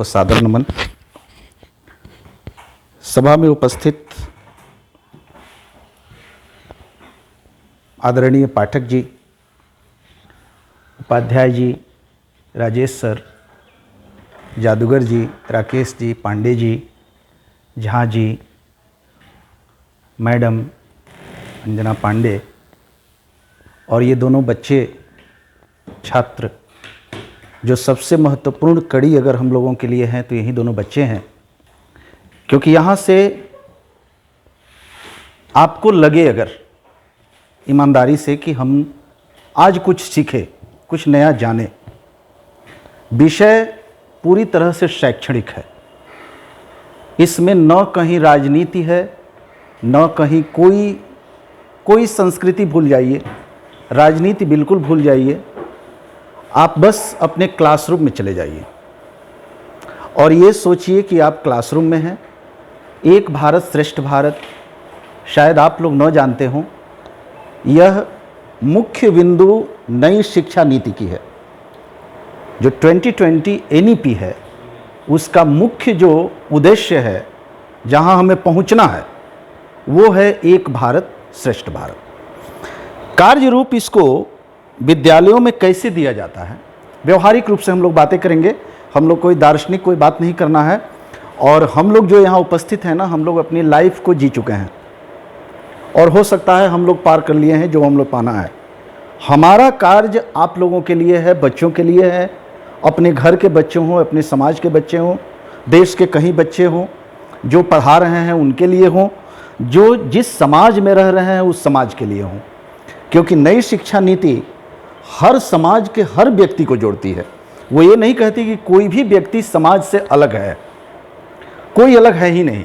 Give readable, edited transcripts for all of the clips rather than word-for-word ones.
को सादर नमन। सभा में उपस्थित आदरणीय पाठक जी, उपाध्याय जी, राजेश सर, जादूगर जी, राकेश जी, पांडे जी, झा जी, मैडम अंजना पांडे और ये दोनों बच्चे छात्र, जो सबसे महत्वपूर्ण कड़ी अगर हम लोगों के लिए हैं तो यही दोनों बच्चे हैं। क्योंकि यहाँ से आपको लगे अगर ईमानदारी से कि हम आज कुछ सीखे, कुछ नया जाने, विषय पूरी तरह से शैक्षणिक है। इसमें न कहीं राजनीति है, न कहीं कोई संस्कृति भूल जाइए, राजनीति बिल्कुल भूल जाइए। आप बस अपने क्लासरूम में चले जाइए और ये सोचिए कि आप क्लासरूम में हैं। एक भारत श्रेष्ठ भारत, शायद आप लोग न जानते हों, यह मुख्य बिंदु नई शिक्षा नीति की है। जो 2020 NEP है, उसका मुख्य जो उद्देश्य है, जहां हमें पहुंचना है, वो है एक भारत श्रेष्ठ भारत। कार्य रूप इसको विद्यालयों में कैसे दिया जाता है, व्यवहारिक रूप से हम लोग बातें करेंगे। हम लोग कोई दार्शनिक कोई बात नहीं करना है। और हम लोग जो यहाँ उपस्थित हैं ना, हम लोग अपनी लाइफ को जी चुके हैं और हो सकता है हम लोग पार कर लिए हैं जो हम लोग पाना है। हमारा कार्य आप लोगों के लिए है, बच्चों के लिए है, अपने घर के बच्चे हों, अपने समाज के बच्चे हों, देश के कहीं बच्चे हों जो पढ़ा रहे हैं उनके लिए हों, जो जिस समाज में रह रहे हैं उस समाज के लिए हों। क्योंकि नई शिक्षा नीति हर समाज के हर व्यक्ति को जोड़ती है। वो ये नहीं कहती कि कोई भी व्यक्ति समाज से अलग है, कोई अलग है ही नहीं।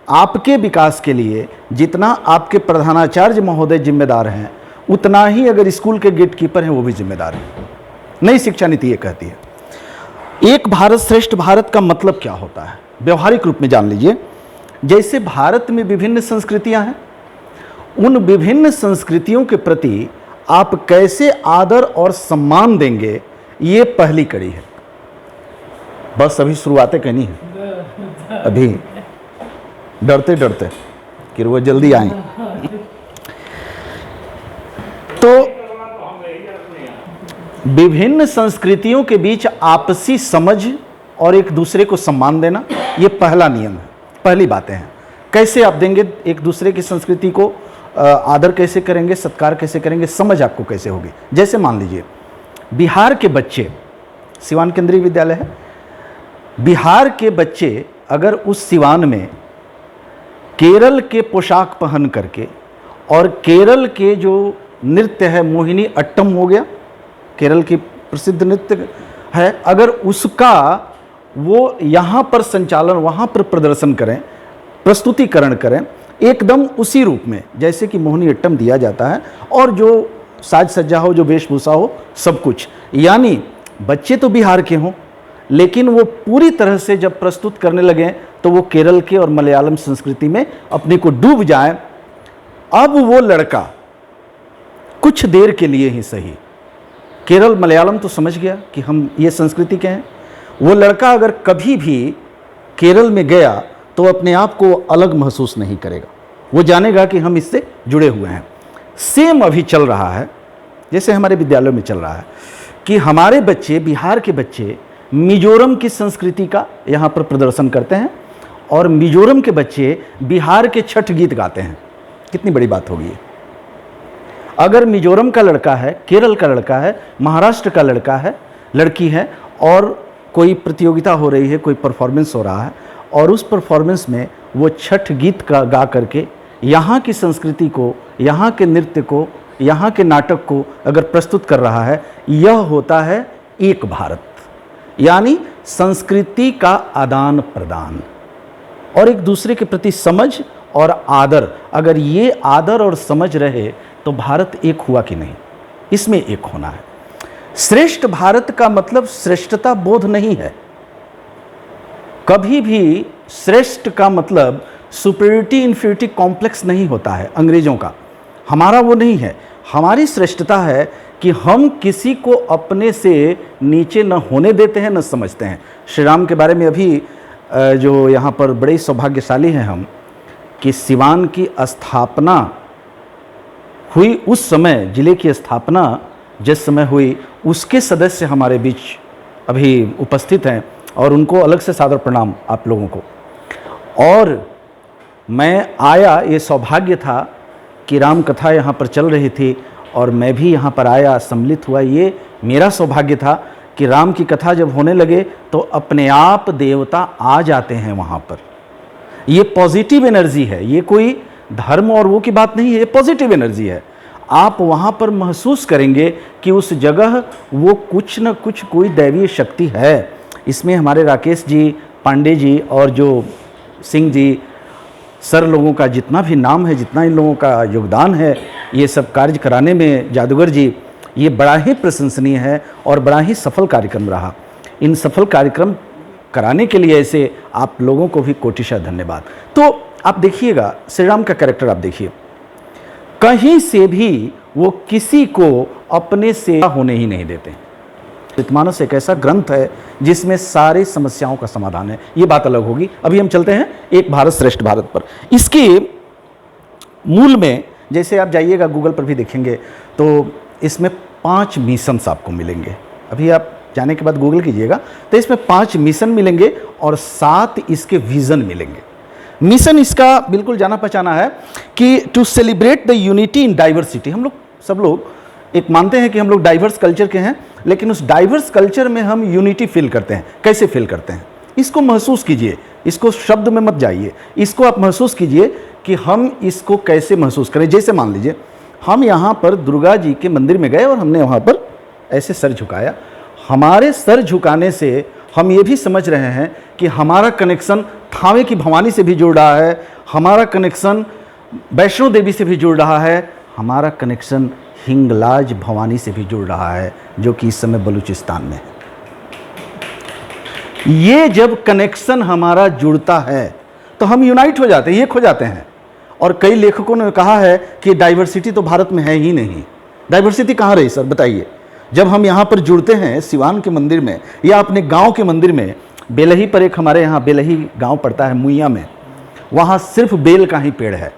आपके विकास के लिए जितना आपके प्रधानाचार्य महोदय जिम्मेदार हैं, उतना ही अगर स्कूल के गेटकीपर हैं वो भी जिम्मेदार हैं। नई शिक्षा नीति ये कहती है। एक भारत श्रेष्ठ भारत का मतलब क्या होता है, व्यवहारिक रूप में जान लीजिए। जैसे भारत में विभिन्न संस्कृतियां हैं, उन विभिन्न संस्कृतियों के प्रति आप कैसे आदर और सम्मान देंगे, ये पहली कड़ी है। बस अभी शुरुआतें करनी है, अभी डरते डरते कि वो जल्दी आए। तो विभिन्न संस्कृतियों के बीच आपसी समझ और एक दूसरे को सम्मान देना, ये पहला नियम है, पहली बातें हैं। कैसे आप देंगे एक दूसरे की संस्कृति को, आदर कैसे करेंगे, सत्कार कैसे करेंगे, समझ आपको कैसे होगी। जैसे मान लीजिए बिहार के बच्चे, सिवान केंद्रीय विद्यालय है, बिहार के बच्चे अगर उस सिवान में केरल के पोशाक पहन करके और केरल के जो नृत्य है, मोहिनी अट्टम हो गया, केरल की प्रसिद्ध नृत्य है, अगर उसका वो यहाँ पर संचालन, वहाँ पर प्रदर्शन करें, प्रस्तुतिकरण करें, एकदम उसी रूप में जैसे कि मोहिनी अट्टम दिया जाता है, और जो साज सज्जा हो, जो वेशभूषा हो, सब कुछ, यानी बच्चे तो बिहार के हों लेकिन वो पूरी तरह से जब प्रस्तुत करने लगे तो वो केरल के और मलयालम संस्कृति में अपने को डूब जाए। अब वो लड़का कुछ देर के लिए ही सही, केरल मलयालम तो समझ गया कि हम ये संस्कृति के हैं। वो लड़का अगर कभी भी केरल में गया तो अपने आप को अलग महसूस नहीं करेगा, वो जानेगा कि हम इससे जुड़े हुए हैं। सेम अभी चल रहा है, जैसे हमारे विद्यालयों में चल रहा है कि हमारे बच्चे, बिहार के बच्चे मिजोरम की संस्कृति का यहाँ पर प्रदर्शन करते हैं और मिजोरम के बच्चे बिहार के छठ गीत गाते हैं। कितनी बड़ी बात होगी। अगर मिजोरम का लड़का है, केरल का लड़का है, महाराष्ट्र का लड़का है, लड़की है, और कोई प्रतियोगिता हो रही है, कोई परफॉर्मेंस हो रहा है, और उस परफॉर्मेंस में वो छठ गीत का गा करके यहाँ की संस्कृति को, यहाँ के नृत्य को, यहाँ के नाटक को अगर प्रस्तुत कर रहा है, यह होता है एक भारत, यानी संस्कृति का आदान प्रदान और एक दूसरे के प्रति समझ और आदर। अगर ये आदर और समझ रहे तो भारत एक हुआ कि नहीं, इसमें एक होना है। श्रेष्ठ भारत का मतलब श्रेष्ठता बोध नहीं है। कभी भी श्रेष्ठ का मतलब सुपीरियरिटी इन्फीरियरिटी कॉम्प्लेक्स नहीं होता है अंग्रेजों का, हमारा वो नहीं है। हमारी श्रेष्ठता है कि हम किसी को अपने से नीचे न होने देते हैं न समझते हैं। श्री राम के बारे में अभी जो यहाँ पर बड़े सौभाग्यशाली हैं हम कि सिवान की स्थापना हुई उस समय, जिले की स्थापना जिस समय हुई, उसके सदस्य हमारे बीच अभी उपस्थित हैं और उनको अलग से सादर प्रणाम आप लोगों को। और मैं आया, ये सौभाग्य था कि राम कथा यहाँ पर चल रही थी और मैं भी यहाँ पर आया, सम्मिलित हुआ। ये मेरा सौभाग्य था कि राम की कथा जब होने लगे तो अपने आप देवता आ जाते हैं वहाँ पर। ये पॉजिटिव एनर्जी है, ये कोई धर्म और वो की बात नहीं है, ये पॉजिटिव एनर्जी है। आप वहाँ पर महसूस करेंगे कि उस जगह वो कुछ न कुछ कोई दैवीय शक्ति है। इसमें हमारे राकेश जी, पांडे जी और जो सिंह जी सर लोगों का जितना भी नाम है, जितना इन लोगों का योगदान है ये सब कार्य कराने में, जादूगर जी, ये बड़ा ही प्रशंसनीय है और बड़ा ही सफल कार्यक्रम रहा। इन सफल कार्यक्रम कराने के लिए ऐसे आप लोगों को भी कोटिशा धन्यवाद। तो आप देखिएगा श्री राम का कैरेक्टर, आप देखिए कहीं से भी वो किसी को अपने से होने ही नहीं देते। रामचरितमानस एक ऐसा ग्रंथ है जिसमें सारी समस्याओं का समाधान है। ये बात अलग होगी। अभी हम चलते हैं एक भारत श्रेष्ठ भारत पर। इसके मूल में जैसे आप जाइएगा गूगल पर भी देखेंगे तो इसमें 5 मिशंस आपको मिलेंगे। अभी आप जाने के बाद गूगल कीजिएगा तो इसमें 5 मिशन मिलेंगे और 7 इसके विजन मिलेंगे। मिशन इसका बिल्कुल जाना पहचाना है कि to celebrate the unity in diversity. हम लोग सब लोग एक मानते हैं कि हम लोग डाइवर्स कल्चर के हैं, लेकिन उस डाइवर्स कल्चर में हम यूनिटी फील करते हैं। कैसे फील करते हैं इसको महसूस कीजिए, इसको शब्द में मत जाइए, इसको आप महसूस कीजिए कि हम इसको कैसे महसूस करें। जैसे मान लीजिए हम यहाँ पर दुर्गा जी के मंदिर में गए और हमने वहाँ पर ऐसे सर झुकाया। हमारे सर झुकाने से हम ये भी समझ रहे हैं कि हमारा कनेक्शन थावे की भवानी से भी जुड़ रहा है, हमारा कनेक्शन वैष्णो देवी से भी जुड़ रहा है, हमारा कनेक्शन हिंगलाज भवानी से भी जुड़ रहा है जो कि इस समय बलूचिस्तान में है। ये जब कनेक्शन हमारा जुड़ता है तो हम यूनाइट हो जाते हैं, एक हो जाते हैं। और कई लेखकों ने कहा है कि डाइवर्सिटी तो भारत में है ही नहीं। डाइवर्सिटी कहाँ रही सर, बताइए। जब हम यहाँ पर जुड़ते हैं सिवान के मंदिर में या अपने गांव के मंदिर में, बेलही पर एक हमारे यहाँ बेलही गांव पड़ता है मुइया में, वहाँ सिर्फ बेल का ही पेड़ है।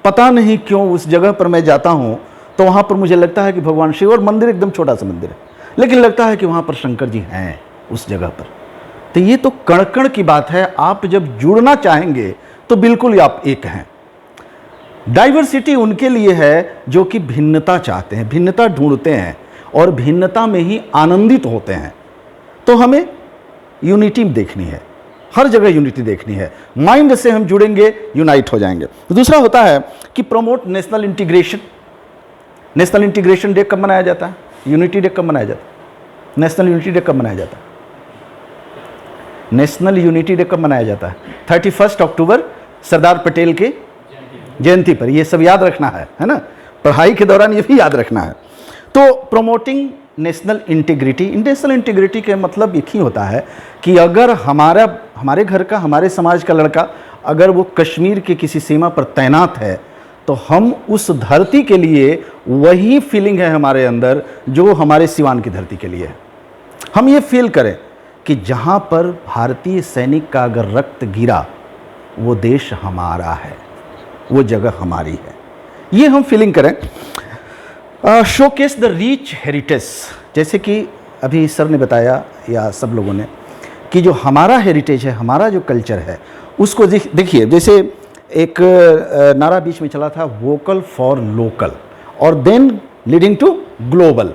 पता नहीं क्यों उस जगह पर मैं जाता हूँ तो वहाँ पर मुझे लगता है कि भगवान शिव, और मंदिर एकदम छोटा सा मंदिर है, लेकिन लगता है कि वहाँ पर शंकर जी हैं उस जगह पर। तो ये तो कण कण की बात है। आप जब जुड़ना चाहेंगे तो बिल्कुल आप एक हैं। डाइवर्सिटी उनके लिए है जो कि भिन्नता चाहते हैं, भिन्नता ढूंढते हैं और भिन्नता में ही आनंदित होते हैं। तो हमें यूनिटी देखनी है, हर जगह यूनिटी देखनी है। माइंड से हम जुड़ेंगे, यूनाइट हो जाएंगे। दूसरा होता है कि promote national integration. National integration day कब मनाया जाता है? यूनिटी डे कब मनाया जाता है? नेशनल यूनिटी डे कब मनाया जाता है? नेशनल यूनिटी डे कब मनाया जाता है? 31 अक्टूबर सरदार पटेल के जयंती पर। ये सब याद रखना है ना, पढ़ाई के दौरान ये भी याद रखना है। तो promoting national integrity. National integrity का मतलब एक ही होता है कि अगर हमारे घर का, हमारे समाज का लड़का अगर वो कश्मीर के किसी सीमा पर तैनात है तो हम उस धरती के लिए वही फीलिंग है हमारे अंदर जो हमारे सिवान की धरती के लिए है। हम ये फील करें कि जहाँ पर भारतीय सैनिक का अगर रक्त गिरा वो देश हमारा है, वो जगह हमारी है, ये हम फीलिंग करें। शोकेस द रिच हेरिटेज, जैसे कि अभी सर ने बताया या सब लोगों ने कि जो हमारा हेरिटेज है, हमारा जो कल्चर है, उसको देखिए। जैसे एक नारा बीच में चला था, वोकल फॉर लोकल और देन लीडिंग टू ग्लोबल।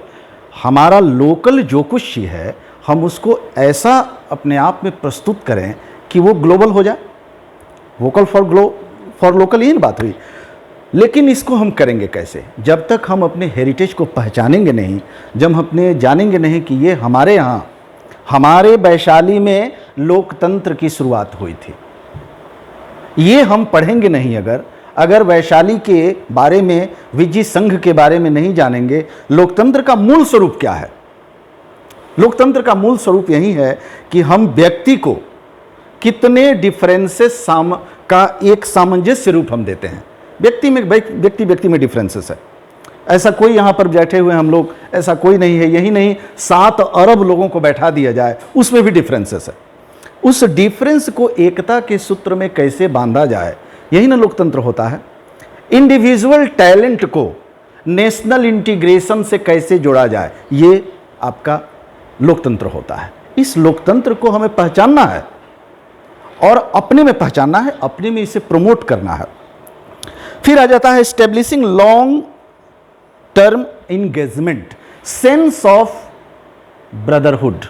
हमारा लोकल जो कुछ ही है हम उसको ऐसा अपने आप में प्रस्तुत करें कि वो ग्लोबल हो जाए। वोकल फॉर लोकल ही बात हुई। लेकिन इसको हम करेंगे कैसे? जब तक हम अपने हेरिटेज को पहचानेंगे नहीं, जब हम अपने जानेंगे नहीं कि ये हमारे यहाँ, हमारे वैशाली में लोकतंत्र की शुरुआत हुई थी, ये हम पढ़ेंगे नहीं। अगर वैशाली के बारे में, विजय संघ के बारे में नहीं जानेंगे, लोकतंत्र का मूल स्वरूप क्या है? लोकतंत्र का मूल स्वरूप यही है कि हम व्यक्ति को कितने डिफरेंसेस का एक सामंजस्य रूप हम देते हैं। व्यक्ति में डिफरेंसेस है। ऐसा कोई यहाँ पर बैठे हुए हम लोग, ऐसा कोई नहीं है, यही नहीं 7 अरब लोगों को बैठा दिया जाए, उसमें भी डिफरेंसेस है। उस डिफरेंस को एकता के सूत्र में कैसे बांधा जाए, यही ना लोकतंत्र होता है। इंडिविजुअल टैलेंट को नेशनल इंटीग्रेशन से कैसे जोड़ा जाए, ये आपका लोकतंत्र होता है। इस लोकतंत्र को हमें पहचानना है और अपने में पहचानना है, अपने में इसे प्रमोट करना है। फिर आ जाता है establishing long term engagement, sense of brotherhood,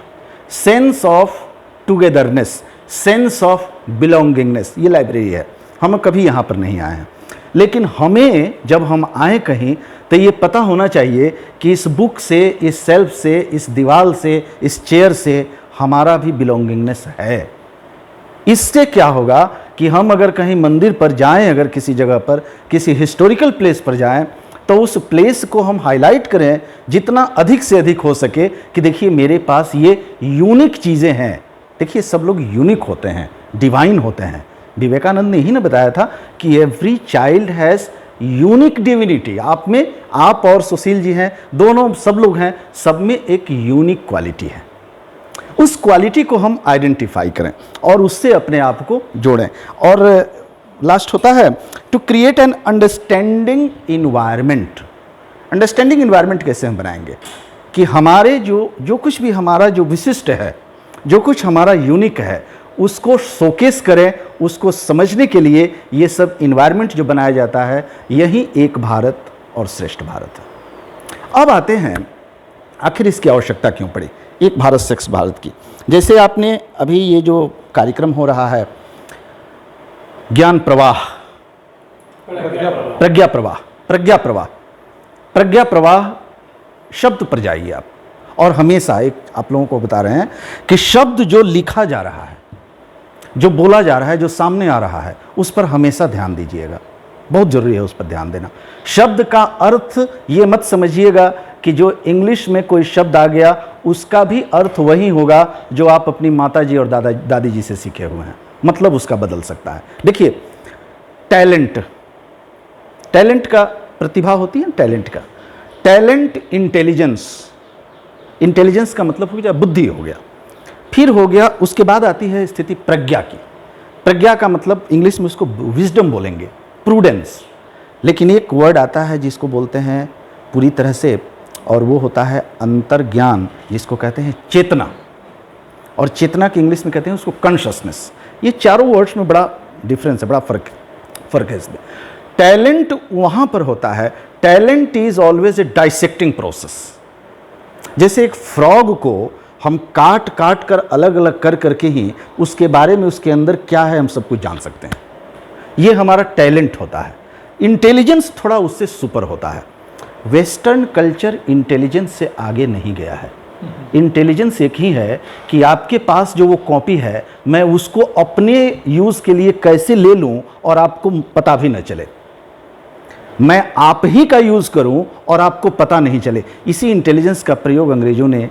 sense of togetherness, sense of belongingness. ये लाइब्रेरी है, हम कभी यहाँ पर नहीं आए हैं, लेकिन हमें जब हम आए कहीं तो ये पता होना चाहिए कि इस बुक से, इस सेल्फ से, इस दीवार से, इस चेयर से हमारा भी बिलोंगिंगनेस है। इससे क्या होगा कि हम अगर कहीं मंदिर पर जाएं, अगर किसी जगह पर, किसी हिस्टोरिकल प्लेस पर जाएं, तो उस प्लेस को हम हाईलाइट करें जितना अधिक से अधिक हो सके कि देखिए मेरे पास ये यूनिक चीज़ें हैं। देखिए सब लोग यूनिक होते हैं, डिवाइन होते हैं। विवेकानंद ने ही ना बताया था कि every child has unique divinity. आप में, आप और सुशील जी हैं, दोनों सब लोग हैं, सब में एक यूनिक क्वालिटी है। उस क्वालिटी को हम आइडेंटिफाई करें और उससे अपने आप को जोड़ें। और लास्ट होता है to create an understanding environment. Understanding environment कैसे हम बनाएंगे कि हमारे जो कुछ भी हमारा जो विशिष्ट है, जो कुछ हमारा यूनिक है, उसको शोकेस करें। उसको समझने के लिए ये सब इन्वायरमेंट जो बनाया जाता है, यही एक भारत और श्रेष्ठ भारत है। अब आते हैं आखिर इसकी आवश्यकता क्यों पड़ी, एक भारत श्रेष्ठ भारत की। जैसे आपने अभी ये जो कार्यक्रम हो रहा है, ज्ञान प्रवाह, प्रज्ञा प्रवाह, प्रज्ञा प्रवाह, प्रज्ञा प्रवाह शब्द पर जाइए आप, और हमेशा एक आप लोगों को बता रहे हैं कि शब्द जो लिखा जा रहा है, जो बोला जा रहा है, जो सामने आ रहा है, उस पर हमेशा ध्यान दीजिएगा। बहुत जरूरी है उस पर ध्यान देना। शब्द का अर्थ ये मत समझिएगा कि जो इंग्लिश में कोई शब्द आ गया उसका भी अर्थ वही होगा जो आप अपनी माता जी और दादी जी से सीखे हुए हैं, मतलब उसका बदल सकता है। देखिए टैलेंट, टैलेंट का प्रतिभा होती है, टैलेंट का, टैलेंट इंटेलिजेंस, इंटेलिजेंस का मतलब हो गया बुद्धि, हो गया। फिर हो गया, उसके बाद आती है स्थिति प्रज्ञा की। प्रज्ञा का मतलब इंग्लिश में उसको विजडम बोलेंगे, प्रूडेंस। लेकिन एक वर्ड आता है जिसको बोलते हैं पूरी तरह से, और वो होता है अंतर्ज्ञान, जिसको कहते हैं चेतना। और चेतना की इंग्लिश में कहते हैं उसको कॉन्शसनेस। ये चारों वर्ड्स में बड़ा डिफरेंस है, बड़ा फर्क है इसमें। टैलेंट वहाँ पर होता है, talent is always a dissecting process. जैसे एक फ्रॉग को हम काट काट कर अलग अलग कर करके ही उसके बारे में, उसके अंदर क्या है, हम सब कुछ जान सकते हैं। ये हमारा टैलेंट होता है। इंटेलिजेंस थोड़ा उससे सुपर होता है। वेस्टर्न कल्चर इंटेलिजेंस से आगे नहीं गया है। इंटेलिजेंस एक ही है कि आपके पास जो वो कॉपी है, मैं उसको अपने यूज़ के लिए कैसे ले लूँ और आपको पता भी न चले, मैं आप ही का यूज़ करूं और आपको पता नहीं चले। इसी इंटेलिजेंस का प्रयोग अंग्रेज़ों ने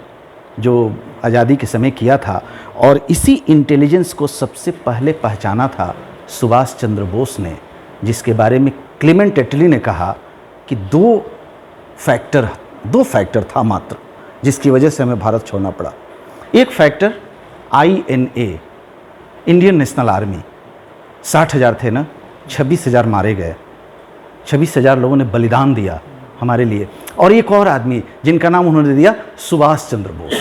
जो आज़ादी के समय किया था, और इसी इंटेलिजेंस को सबसे पहले पहचाना था सुभाष चंद्र बोस ने, जिसके बारे में क्लेमेंट एटली ने कहा कि दो फैक्टर था मात्र जिसकी वजह से हमें भारत छोड़ना पड़ा। एक factor INA, Indian national army, 60,000 थे ना, 26,000 मारे गए, 26,000 लोगों ने बलिदान दिया हमारे लिए। और एक और आदमी जिनका नाम उन्होंने दिया सुभाष चंद्र बोस।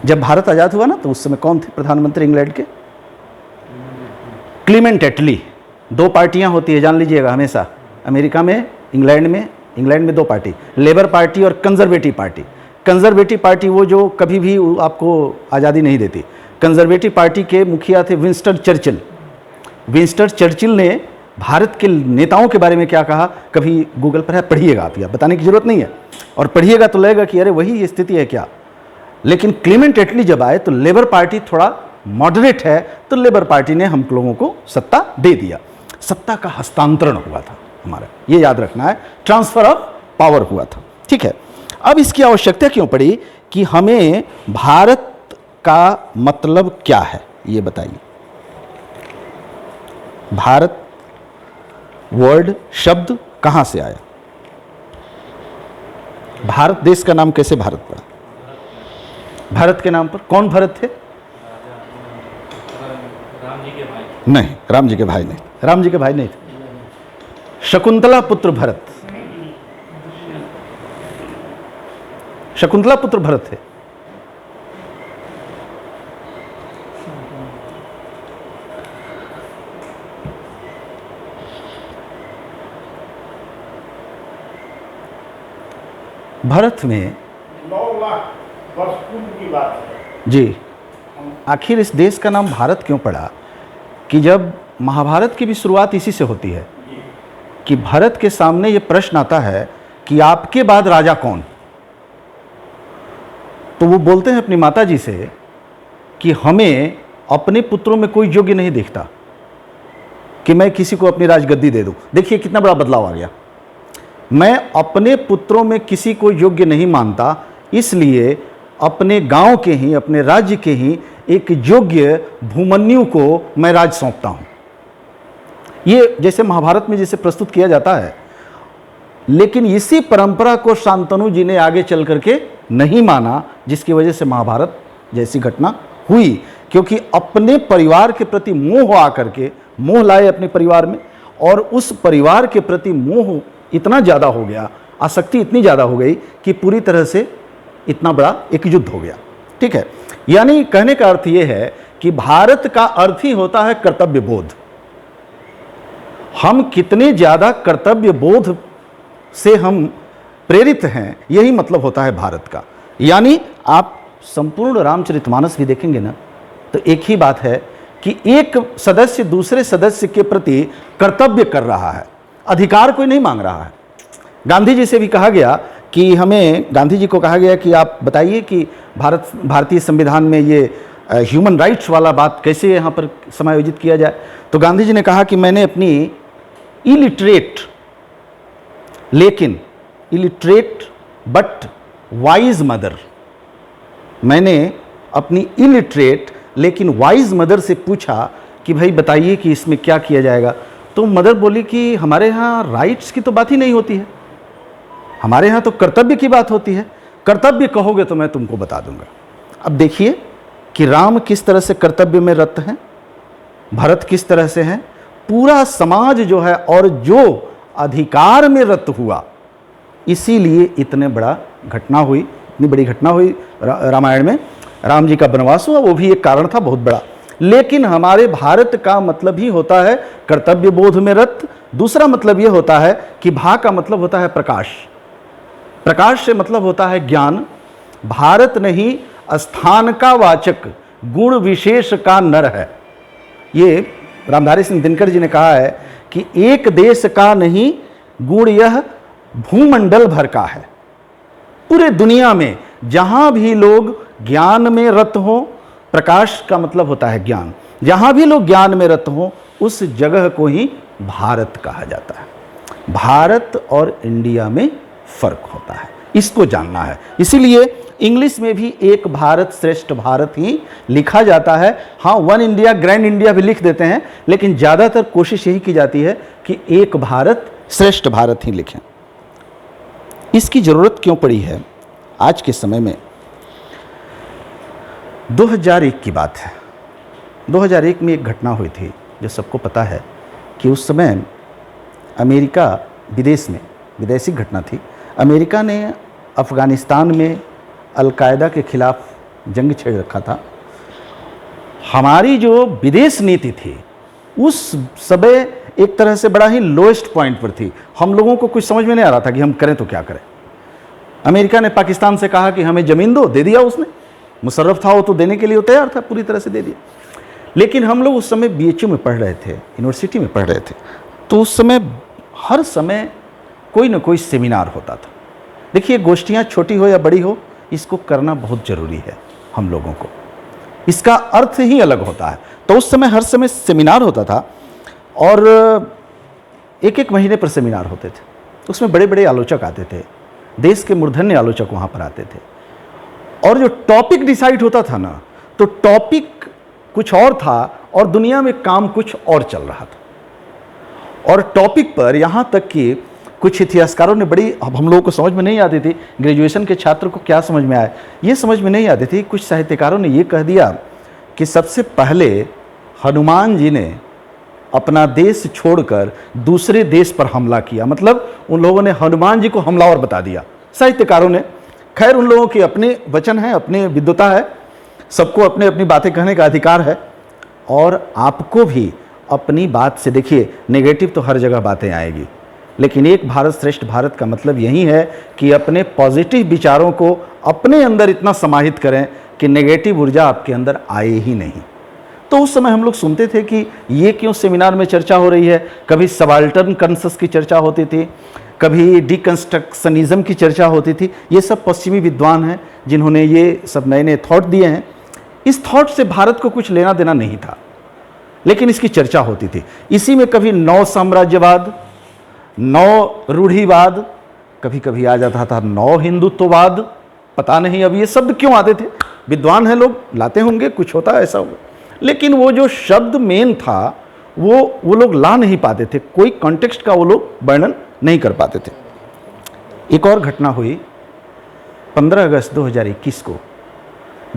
जब भारत आज़ाद हुआ ना, तो उस समय कौन थे प्रधानमंत्री इंग्लैंड के? क्लेमेंट एटली। 2 पार्टियां होती है, जान लीजिएगा हमेशा, अमेरिका में, इंग्लैंड में 2 पार्टी, लेबर पार्टी और कंजर्वेटिव पार्टी। कंजर्वेटिव पार्टी वो जो कभी भी आपको आज़ादी नहीं देती। कंजर्वेटिव पार्टी के मुखिया थे विंस्टन चर्चिल। विंस्टन चर्चिल ने भारत के नेताओं के बारे में क्या कहा, कभी गूगल पर है, पढ़िएगा आप, या बताने की जरूरत नहीं है, और पढ़िएगा तो लगेगा कि अरे वही ये स्थिति है क्या। लेकिन क्लेमेंट एटली जब आए तो लेबर पार्टी थोड़ा मॉडरेट है, तो लेबर पार्टी ने हम लोगों को सत्ता दे दिया। सत्ता का हस्तांतरण हुआ था हमारा, ये याद रखना है, ट्रांसफर ऑफ पावर हुआ था। ठीक है, अब इसकी आवश्यकता क्यों पड़ी कि हमें भारत का मतलब क्या है, ये बताइए। भारत वर्ड शब्द कहाँ से आया? भारत देश का नाम कैसे भारत पड़ा? भारत के नाम पर कौन भरत थे? राम जी के भाई। नहीं, राम जी के भाई नहीं, राम जी के भाई नहीं थे। शकुंतला पुत्र भरत, शकुंतला पुत्र भरत थे। भारत में 9 लाख वर्ष पूर्व की बात है। जी, आखिर इस देश का नाम भारत क्यों पड़ा? कि जब महाभारत की भी शुरुआत इसी से होती है कि भरत के सामने ये प्रश्न आता है कि आपके बाद राजा कौन? तो वो बोलते हैं अपनी माता जी से कि हमें अपने पुत्रों में कोई योग्य नहीं दिखता कि मैं किसी को अपनी राजगद्दी दे दूं। देखिए कितना बड़ा बदलाव आ गया। मैं अपने पुत्रों में किसी को योग्य नहीं मानता, इसलिए अपने गांव के ही, अपने राज्य के ही एक योग्य भूमन्यु को मैं राज सौंपता हूं। ये जैसे महाभारत में जैसे प्रस्तुत किया जाता है, लेकिन इसी परंपरा को शांतनु जी ने आगे चल करके नहीं माना, जिसकी वजह से महाभारत जैसी घटना हुई। क्योंकि अपने परिवार के प्रति मोह आकर के, मोह लाए अपने परिवार में, और उस परिवार के प्रति मोह इतना ज़्यादा हो गया, आसक्ति इतनी ज़्यादा हो गई कि पूरी तरह से इतना बड़ा एक युद्ध हो गया। ठीक है, यानी कहने का अर्थ यह है कि भारत का अर्थ ही होता है कर्तव्य बोध। हम कितने ज़्यादा कर्तव्य बोध से हम प्रेरित हैं, यही मतलब होता है भारत का। यानी आप संपूर्ण रामचरितमानस भी देखेंगे ना, तो एक ही बात है कि एक सदस्य दूसरे सदस्य के प्रति कर्तव्य कर रहा है, अधिकार कोई नहीं मांग रहा है। गांधी जी से भी कहा गया कि हमें, गांधी जी को कहा गया कि आप बताइए कि भारतीय संविधान में ये ह्यूमन राइट्स वाला बात कैसे यहाँ पर समायोजित किया जाए। तो गांधी जी ने कहा कि मैंने अपनी इलिटरेट बट वाइज मदर, मैंने अपनी इलिटरेट लेकिन वाइज मदर से पूछा कि भाई बताइए कि इसमें क्या किया जाएगा। तो मदर बोली कि हमारे यहाँ राइट्स की तो बात ही नहीं होती है, हमारे यहाँ तो कर्तव्य की बात होती है। कर्तव्य कहोगे तो मैं तुमको बता दूंगा। अब देखिए कि राम किस तरह से कर्तव्य में रत हैं, भरत किस तरह से हैं, पूरा समाज जो है और जो अधिकार में रत हुआ, इसीलिए इतने बड़ा घटना हुई, इतनी बड़ी घटना हुई रामायण में। राम जी का वनवास हुआ, वो भी एक कारण था बहुत बड़ा। लेकिन हमारे भारत का मतलब ही होता है कर्तव्य बोध में रत। दूसरा मतलब यह होता है कि भा का मतलब होता है प्रकाश, प्रकाश से मतलब होता है ज्ञान। भारत नहीं, स्थान का वाचक गुण विशेष का नर है। ये रामधारी सिंह दिनकर जी ने कहा है कि एक देश का नहीं, गुण यह भूमंडल भर का है। पूरे दुनिया में जहां भी लोग ज्ञान में रत हों, प्रकाश का मतलब होता है ज्ञान, जहां भी लोग ज्ञान में रत हों उस जगह को ही भारत कहा जाता है। भारत और इंडिया में फर्क होता है, इसको जानना है। इसीलिए इंग्लिश में भी एक भारत श्रेष्ठ भारत ही लिखा जाता है। हाँ, वन इंडिया, ग्रैंड इंडिया भी लिख देते हैं, लेकिन ज़्यादातर कोशिश यही की जाती है कि एक भारत श्रेष्ठ भारत ही लिखें। इसकी ज़रूरत क्यों पड़ी है आज के समय में? 2001 की बात है। 2001 में एक घटना हुई थी जो सबको पता है कि उस समय अमेरिका विदेश में, विदेशी घटना थी, अमेरिका ने अफ़गानिस्तान में अलकायदा के खिलाफ जंग छेड़ रखा था। हमारी जो विदेश नीति थी उस समय एक तरह से बड़ा ही लोएस्ट पॉइंट पर थी। हम लोगों को कुछ समझ में नहीं आ रहा था कि हम करें तो क्या करें। अमेरिका ने पाकिस्तान से कहा कि हमें ज़मीन दो, दे दिया उसने। मुशर्रफ था वो तो देने के लिए तैयार था, पूरी तरह से दे दिया। लेकिन हम लोग उस समय BHU में पढ़ रहे थे, यूनिवर्सिटी में पढ़ रहे थे, तो उस समय हर समय कोई ना कोई सेमिनार होता था। देखिए, गोष्ठियाँ छोटी हो या बड़ी हो, इसको करना बहुत ज़रूरी है हम लोगों को, इसका अर्थ ही अलग होता है। तो उस समय हर समय सेमिनार होता था और एक एक महीने पर सेमिनार होते थे। उसमें बड़े बड़े आलोचक आते थे, देश के मूर्धन्य आलोचक वहाँ पर आते थे। और जो टॉपिक डिसाइड होता था ना, तो टॉपिक कुछ और था और दुनिया में काम कुछ और चल रहा था। और टॉपिक पर यहाँ तक कि कुछ इतिहासकारों ने बड़ी, अब हम लोगों को समझ में नहीं आती थी, ग्रेजुएशन के छात्र को क्या समझ में आए, ये समझ में नहीं आती थी। कुछ साहित्यकारों ने ये कह दिया कि सबसे पहले हनुमान जी ने अपना देश छोड़कर दूसरे देश पर हमला किया, मतलब उन लोगों ने हनुमान जी को हमलावर बता दिया, साहित्यकारों ने। खैर, उन लोगों के अपने वचन हैं, अपने विद्वता है, सबको अपने अपनी बातें कहने का अधिकार है, और आपको भी अपनी बात से, देखिए नेगेटिव तो हर जगह बातें आएगी, लेकिन एक भारत श्रेष्ठ भारत का मतलब यही है कि अपने पॉजिटिव विचारों को अपने अंदर इतना समाहित करें कि नेगेटिव ऊर्जा आपके अंदर आए ही नहीं। तो उस समय हम लोग सुनते थे कि ये क्यों सेमिनार में चर्चा हो रही है, कभी सबाल्टर्न कंसेप्ट की चर्चा होती थी, कभी डिकंस्ट्रक्शनिज्म की चर्चा होती थी। ये सब पश्चिमी विद्वान हैं जिन्होंने ये सब नए नए थॉट दिए हैं। इस थॉट से भारत को कुछ लेना देना नहीं था, लेकिन इसकी चर्चा होती थी। इसी में कभी नौ साम्राज्यवाद, नौ रूढ़िवाद, कभी कभी आ जाता था नौ हिंदुत्ववाद, पता नहीं अब ये शब्द क्यों आते थे, विद्वान हैं लोग, लाते होंगे, कुछ होता ऐसा होगा, लेकिन वो जो शब्द मेन था वो लोग ला नहीं पाते थे, कोई कॉन्टेक्स्ट का वो लोग वर्णन नहीं कर पाते थे। एक और घटना हुई 15 अगस्त 2021 को,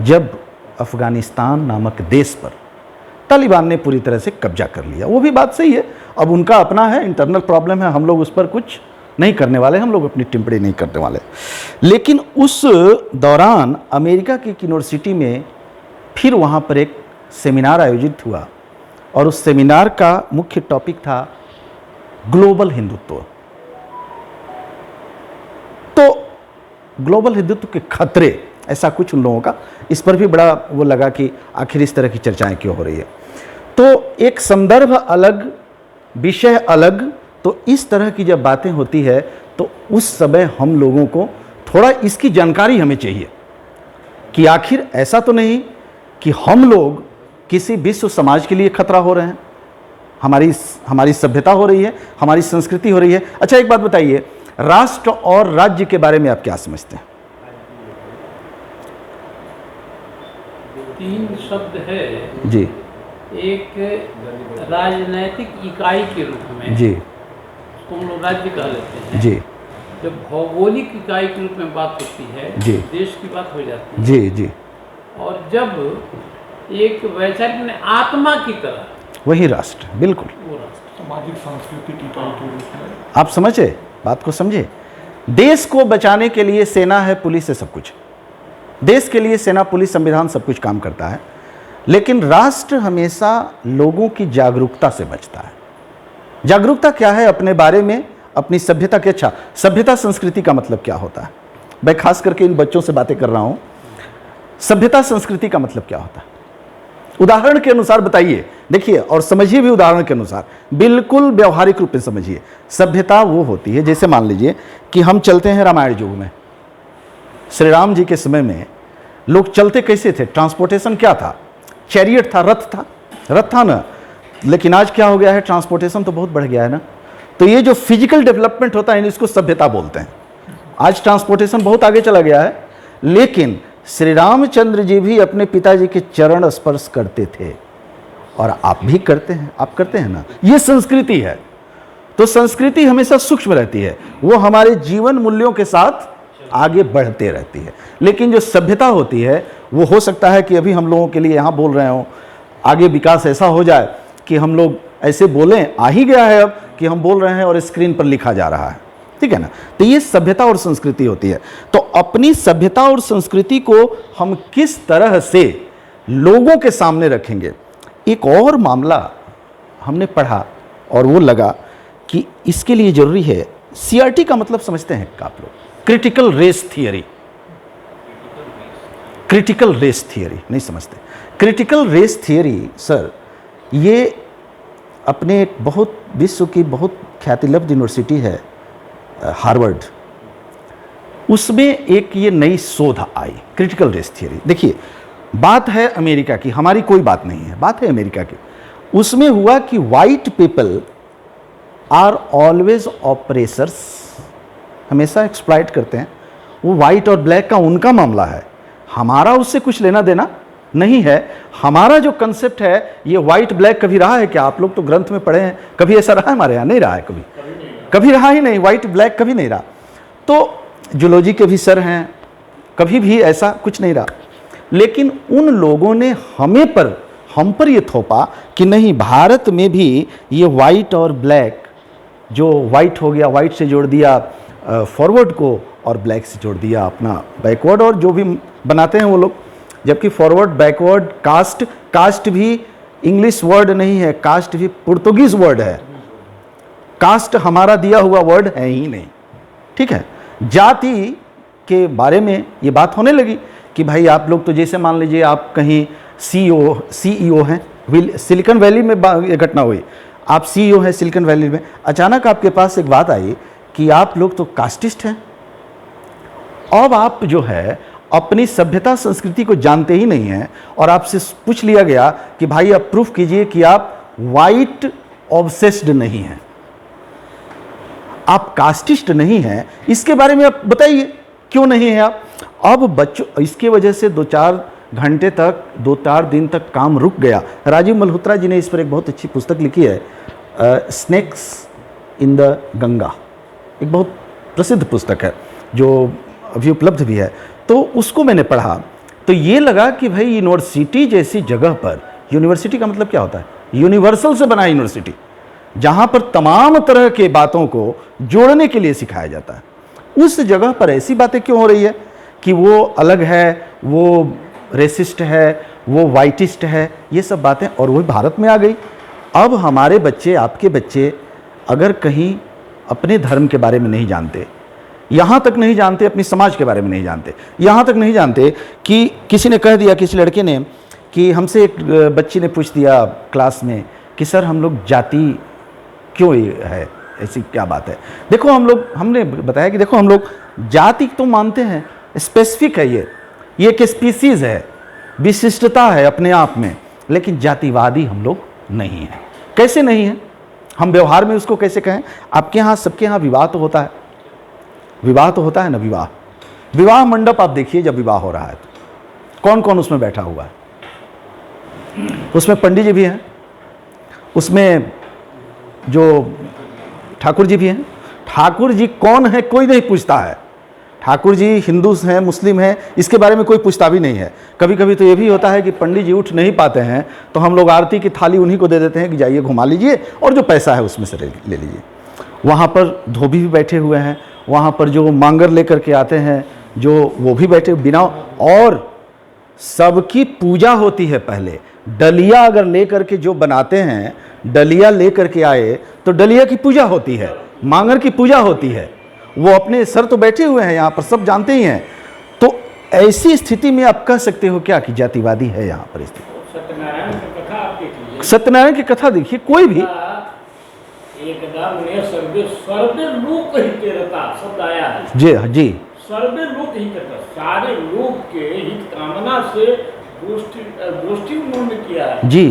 जब अफगानिस्तान नामक देश पर तालिबान ने पूरी तरह से कब्जा कर लिया। वो भी बात सही है, अब उनका अपना है, इंटरनल प्रॉब्लम है, हम लोग उस पर कुछ नहीं करने वाले, हम लोग अपनी टिप्पणी नहीं करने वाले। लेकिन उस दौरान अमेरिका की एक यूनिवर्सिटी में फिर वहाँ पर एक सेमिनार आयोजित हुआ, और उस सेमिनार का मुख्य टॉपिक था ग्लोबल हिंदुत्व। तो ग्लोबल हिंदुत्व के खतरे, ऐसा कुछ उन लोगों का, इस पर भी बड़ा वो लगा कि आखिर इस तरह की चर्चाएं क्यों हो रही है। तो एक संदर्भ अलग, विषय अलग, तो इस तरह की जब बातें होती है तो उस समय हम लोगों को थोड़ा इसकी जानकारी हमें चाहिए कि आखिर ऐसा तो नहीं कि हम लोग किसी विश्व समाज के लिए खतरा हो रहे हैं, हमारी सभ्यता हो रही है, हमारी संस्कृति हो रही है। अच्छा, एक बात बताइए, राष्ट्र और राज्य के बारे में आप क्या समझते हैं? 3 शब्द है जी। एक राजनैतिक इकाई के रूप में, जी, उसको हम लोग राज्य कह लेते हैं। जी। जब भौगोलिक इकाई के रूप में बात होती है, जी। देश की बात हो जाती है। जी, जी। और जब एक वैचारिक ने आत्मा की तरह, वही राष्ट्र, बिल्कुल। वो राष्ट्र सामाजिक सांस्कृतिक इकाई के रूप में आप समझे, बात को समझे। देश को बचाने के लिए सेना है, पुलिस है, सब कुछ। देश के लिए सेना, पुलिस, संविधान सब कुछ काम करता है, लेकिन राष्ट्र हमेशा लोगों की जागरूकता से बचता है। जागरूकता क्या है अपने बारे में, अपनी सभ्यता के। अच्छा, सभ्यता संस्कृति का मतलब क्या होता है? मैं खास करके इन बच्चों से बातें कर रहा हूं। सभ्यता संस्कृति का मतलब क्या होता है? उदाहरण के अनुसार बताइए, देखिए, और समझिए भी उदाहरण के अनुसार, बिल्कुल व्यवहारिक रूप में समझिए। सभ्यता वो होती है, जैसे मान लीजिए कि हम चलते हैं रामायण युग में। श्री राम जी के समय में लोग चलते कैसे थे? ट्रांसपोर्टेशन क्या था? चैरियट था, रथ था ना। लेकिन आज क्या हो गया है? ट्रांसपोर्टेशन तो बहुत बढ़ गया है ना। तो ये जो फिजिकल डेवलपमेंट होता है, इसको सभ्यता बोलते हैं। आज ट्रांसपोर्टेशन बहुत आगे चला गया है, लेकिन श्री रामचंद्र जी भी अपने पिताजी के चरण स्पर्श करते थे, और आप भी करते हैं, आप करते हैं ना। ये संस्कृति है। तो संस्कृति हमेशा सूक्ष्म रहती है, वो हमारे जीवन मूल्यों के साथ आगे बढ़ते रहती है। लेकिन जो सभ्यता होती है, वो हो सकता है कि अभी हम लोगों के लिए यहाँ बोल रहे हो, आगे विकास ऐसा हो जाए कि हम लोग ऐसे बोलें, आ ही गया है अब कि हम बोल रहे हैं और स्क्रीन पर लिखा जा रहा है, ठीक है ना। तो ये सभ्यता और संस्कृति होती है। तो अपनी सभ्यता और संस्कृति को हम किस तरह से लोगों के सामने रखेंगे। एक और मामला हमने पढ़ा और वो लगा कि इसके लिए जरूरी है, सीआरटी का मतलब समझते हैं आप लोग? Critical race theory. Critical race theory नहीं समझते? क्रिटिकल रेस थियरी सर, ये अपने एक बहुत विश्व की बहुत ख्यातिलब्ध यूनिवर्सिटी है हार्वर्ड, उसमें एक ये नई शोध आई, क्रिटिकल रेस थियरी। देखिए, बात है अमेरिका की, हमारी कोई बात नहीं है, बात है अमेरिका की। उसमें हुआ कि white people are always oppressors, हमेशा एक्सप्लॉइट करते हैं। वो वाइट और ब्लैक का उनका मामला है, हमारा उससे कुछ लेना देना नहीं है। हमारा जो कंसेप्ट है, ये वाइट ब्लैक कभी रहा है क्या? आप लोग तो ग्रंथ में पढ़े हैं, कभी ऐसा रहा है हमारे यहाँ? नहीं रहा है कभी। कभी रहा ही नहीं, वाइट ब्लैक कभी नहीं रहा। तो जूलॉजी के भी सर हैं, कभी भी ऐसा कुछ नहीं रहा। लेकिन उन लोगों ने हम पर ये थोपा कि नहीं, भारत में भी ये वाइट और ब्लैक, जो वाइट हो गया, वाइट से जोड़ दिया फॉरवर्ड को और ब्लैक से जोड़ दिया अपना बैकवर्ड, और जो भी बनाते हैं वो लोग, जबकि फॉरवर्ड बैकवर्ड कास्ट भी इंग्लिश वर्ड नहीं है, कास्ट भी पुर्तगीज वर्ड है, कास्ट हमारा दिया हुआ वर्ड है ही नहीं। ठीक है, जाति के बारे में ये बात होने लगी कि भाई आप लोग तो जैसे मान लीजिए आप कहीं सीईओ हैं, सिलिकॉन वैली में ये घटना हुई, आप सीईओ हैं सिलिकॉन वैली में, अचानक आपके पास एक बात आई कि आप लोग तो कास्टिस्ट हैं। अब आप जो है अपनी सभ्यता संस्कृति को जानते ही नहीं हैं, और आपसे पूछ लिया गया कि भाई आप प्रूफ कीजिए कि आप वाइट ऑब्सेस्ड नहीं हैं, आप कास्टिस्ट नहीं हैं, इसके बारे में आप बताइए क्यों नहीं है आप। अब बच्चों, इसके वजह से 2-4 घंटे तक, 2-4 दिन तक काम रुक गया। राजीव मल्होत्रा जी ने इस पर एक बहुत अच्छी पुस्तक लिखी है, स्नेक्स इन द गंगा, एक बहुत प्रसिद्ध पुस्तक है जो अभी उपलब्ध भी है। तो उसको मैंने पढ़ा तो ये लगा कि भाई यूनिवर्सिटी जैसी जगह पर, यूनिवर्सिटी का मतलब क्या होता है, यूनिवर्सल से बना यूनिवर्सिटी, जहाँ पर तमाम तरह के बातों को जोड़ने के लिए सिखाया जाता है, उस जगह पर ऐसी बातें क्यों हो रही है कि वो अलग है, वो रेसिस्ट है, वो वाइटिस्ट है, ये सब बातें, और वही भारत में आ गई। अब हमारे बच्चे, आपके बच्चे अगर कहीं अपने धर्म के बारे में नहीं जानते, यहाँ तक नहीं जानते अपनी समाज के बारे में नहीं जानते, यहाँ तक नहीं जानते कि किसी ने कह दिया, किसी लड़के ने, कि हमसे एक बच्ची ने पूछ दिया क्लास में कि सर हम लोग जाति क्यों है, ऐसी क्या बात है। देखो हमने बताया कि देखो हम लोग जाति तो मानते हैं, स्पेसिफिक है, ये एक स्पीसीज है, विशिष्टता है अपने आप में, लेकिन जातिवादी हम लोग नहीं हैं। कैसे नहीं हैं, हम व्यवहार में उसको कैसे कहें। आपके यहाँ, सबके यहाँ विवाह तो होता है, विवाह तो होता है ना, विवाह मंडप आप देखिए, जब विवाह हो रहा है तो कौन कौन उसमें बैठा हुआ है, उसमें पंडित जी भी हैं, उसमें जो ठाकुर जी भी हैं। ठाकुर जी कौन है कोई नहीं पूछता है, ठाकुर जी हिंदू हैं, मुस्लिम हैं, इसके बारे में कोई पूछता भी नहीं है। कभी कभी तो ये भी होता है कि पंडित जी उठ नहीं पाते हैं तो हम लोग आरती की थाली उन्हीं को दे देते हैं कि जाइए घुमा लीजिए और जो पैसा है उसमें से ले लीजिए। वहाँ पर धोबी भी बैठे हुए हैं, वहाँ पर जो मांगर लेकर के आते हैं जो, वो भी बैठे बिना, और सबकी पूजा होती है। पहले डलिया अगर लेकर के जो बनाते हैं, डलिया लेकर के आए तो डलिया की पूजा होती है, मांगर की पूजा होती है। वो अपने सर तो बैठे हुए हैं यहाँ पर, सब जानते ही हैं। तो ऐसी स्थिति में आप कह सकते हो क्या कि जातिवादी है यहाँ पर स्थिति। सत्यनारायण की कथा आप देखिए, सत्यनारायण की कथा देखिए, कोई भी एकदा उन्हें सर्वे लोक हित रता शब्द आया है। जी सर्वे लोक हित रता, सारे लोग के हित कामना से गोष्ठी उन्होंने किया है। जी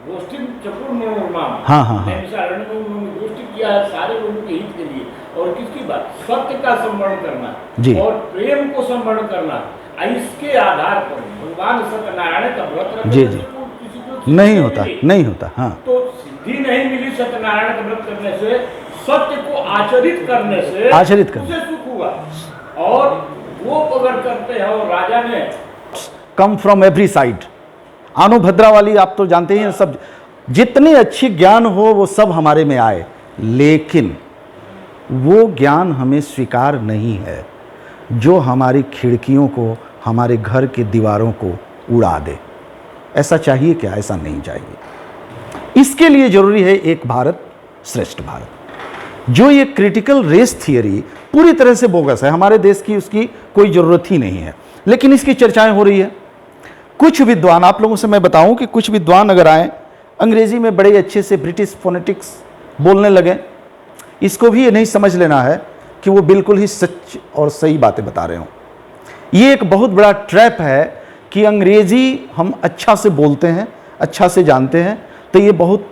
गोष्ठी चतुर्मा, हाँ। उन्होंने गोष्ठी किया है सारे लोगों के हित के लिए। और किसकी बात, सत्य का संवरण करना जी, और प्रेम को संवरण करना, इसके आधार पर भगवान सत्यनारायण का व्रत रखने जी से किसी को नहीं होता हाँ। तो सिद्धि नहीं मिली सत्यनारायण का व्रत करने से, सत्य को आचरित करने से उसे सुख हुआ। और वो अगर करते हैं, और राजा ने कम फ्रॉम एवरी साइड, आनुभद्रा वाली आप तो जानते ही हैं, सब जितनी अच्छी ज्ञान हो वो सब हमारे में आए, लेकिन वो ज्ञान हमें स्वीकार नहीं है जो हमारी खिड़कियों को, हमारे घर के दीवारों को उड़ा दे। ऐसा चाहिए क्या? ऐसा नहीं चाहिए। इसके लिए जरूरी है एक भारत श्रेष्ठ भारत। जो ये क्रिटिकल रेस थियरी पूरी तरह से बोगस है, हमारे देश की उसकी कोई ज़रूरत ही नहीं है, लेकिन इसकी चर्चाएं हो रही है। कुछ विद्वान, आप लोगों से मैं बताऊं कि कुछ विद्वान अगर आए, अंग्रेजी में बड़े अच्छे से ब्रिटिश फोनेटिक्स बोलने लगे, इसको भी ये नहीं समझ लेना है कि वो बिल्कुल ही सच और सही बातें बता रहे हों। ये एक बहुत बड़ा ट्रैप है कि अंग्रेजी हम अच्छा से बोलते हैं, अच्छा से जानते हैं, तो ये बहुत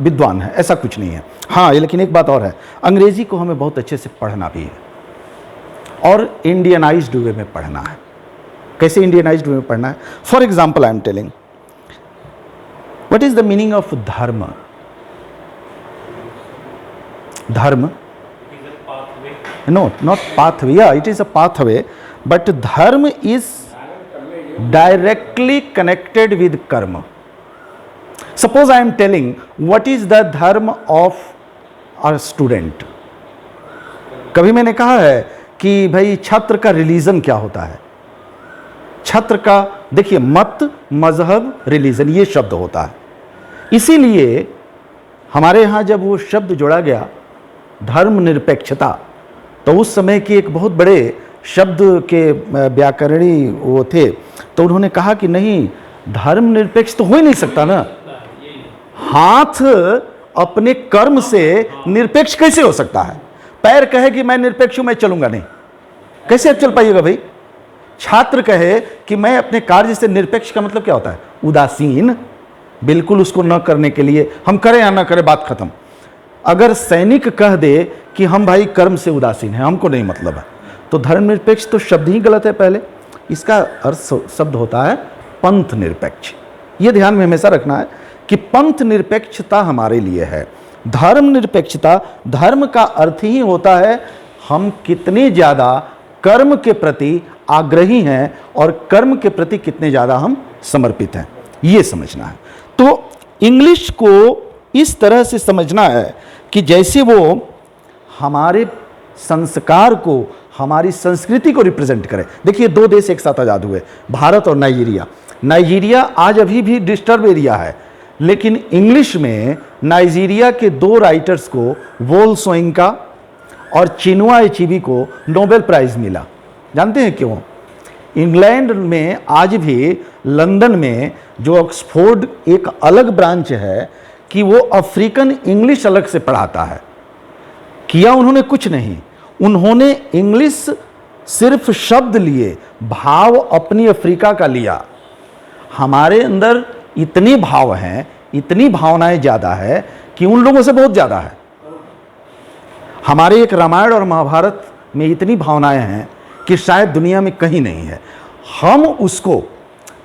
विद्वान है, ऐसा कुछ नहीं है। हाँ, लेकिन एक बात और है, अंग्रेजी को हमें बहुत अच्छे से पढ़ना भी है और इंडियनाइज्ड वे में पढ़ना है। कैसे इंडियनाइज्ड वे में पढ़ना है? For example, I am telling, what is the meaning of धर्म? धर्म No, not pathway. Yeah, it is a pathway, but dharma is directly connected with karma. Suppose I am telling what is the dharma of a student. कभी मैंने कहा है कि भाई छात्र का रिलीजन क्या होता है? छात्र का देखिए मत, मजहब, रिलीजन ये शब्द होता है। इसीलिए हमारे यहाँ जब वो शब्द जोड़ा गया धर्म निरपेक्षता, तो उस समय के एक बहुत बड़े शब्द के व्याकरणी वो थे, तो उन्होंने कहा कि नहीं, धर्म निरपेक्ष तो हो ही नहीं सकता ना, हाथ अपने कर्म से निरपेक्ष कैसे हो सकता है? पैर कहे कि मैं निरपेक्ष हूं, मैं चलूंगा नहीं, कैसे आप चल पाइएगा भाई? छात्र कहे कि मैं अपने कार्य से निरपेक्ष, का मतलब क्या होता है? उदासीन, बिल्कुल उसको न करने के लिए, हम करें या ना करें बात खत्म। अगर सैनिक कह दे कि हम भाई कर्म से उदासीन हैं, हमको नहीं मतलब है, तो धर्मनिरपेक्ष तो शब्द ही गलत है। पहले इसका अर्थ शब्द होता है पंथ निरपेक्ष। ये ध्यान में हमेशा रखना है कि पंथ निरपेक्षता हमारे लिए है। धर्म निरपेक्षता, धर्म का अर्थ ही होता है हम कितने ज़्यादा कर्म के प्रति आग्रही हैं और कर्म के प्रति कितने ज़्यादा हम समर्पित हैं, ये समझना है। तो इंग्लिश को इस तरह से समझना है कि जैसे वो हमारे संस्कार को, हमारी संस्कृति को रिप्रेजेंट करे। देखिए दो देश एक साथ आज़ाद हुए, भारत और नाइजीरिया। नाइजीरिया आज अभी भी डिस्टर्ब एरिया है, लेकिन इंग्लिश में नाइजीरिया के दो राइटर्स को, वोल सोइंका और चिनुआ अचेबी को नोबेल प्राइज़ मिला। जानते हैं क्यों? इंग्लैंड में आज भी, लंदन में जो ऑक्सफोर्ड एक अलग ब्रांच है कि वो अफ्रीकन इंग्लिश अलग से पढ़ाता है। किया उन्होंने कुछ नहीं, उन्होंने इंग्लिश सिर्फ शब्द लिए, भाव अपनी अफ्रीका का लिया। हमारे अंदर इतने भाव हैं, इतनी भावनाएं ज़्यादा है कि उन लोगों से बहुत ज़्यादा है। हमारे एक रामायण और महाभारत में इतनी भावनाएं हैं कि शायद दुनिया में कहीं नहीं है। हम उसको,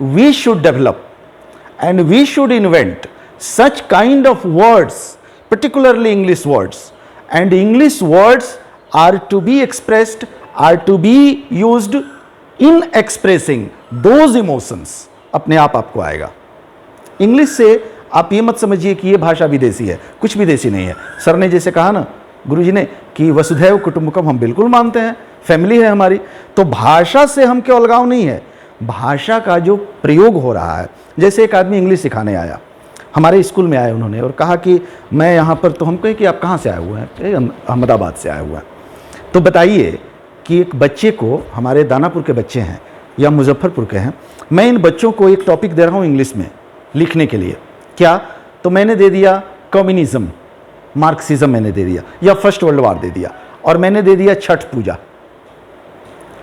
we should develop and we should invent such kind of words, particularly English words, and English words are to be expressed, are to be used in expressing those emotions। अपने आप आपको आएगा। इंग्लिश से आप ये मत समझिए कि ये भाषा विदेशी है, कुछ विदेशी नहीं है। सर ने जैसे कहा ना, गुरुजी ने, कि वसुधैव कुटुंबकम हम बिल्कुल मानते हैं, फैमिली है हमारी। तो भाषा से हम क्या अलगाव नहीं है, भाषा का जो प्रयोग हो रहा है। जैसे एक आदमी इंग्लिश सिखाने आया, हमारे स्कूल में आए उन्होंने और कहा कि मैं यहाँ पर, तो हम कहे कि आप कहाँ से आए हुए हैं? अहमदाबाद से आए हुए हैं। तो बताइए कि एक बच्चे को, हमारे दानापुर के बच्चे हैं या मुजफ्फरपुर के हैं, मैं इन बच्चों को एक टॉपिक दे रहा हूँ इंग्लिश में लिखने के लिए। क्या? तो मैंने दे दिया कम्युनिज्म, मार्क्सिज्म मैंने दे दिया, या फर्स्ट वर्ल्ड वॉर दे दिया, और मैंने दे दिया छठ पूजा।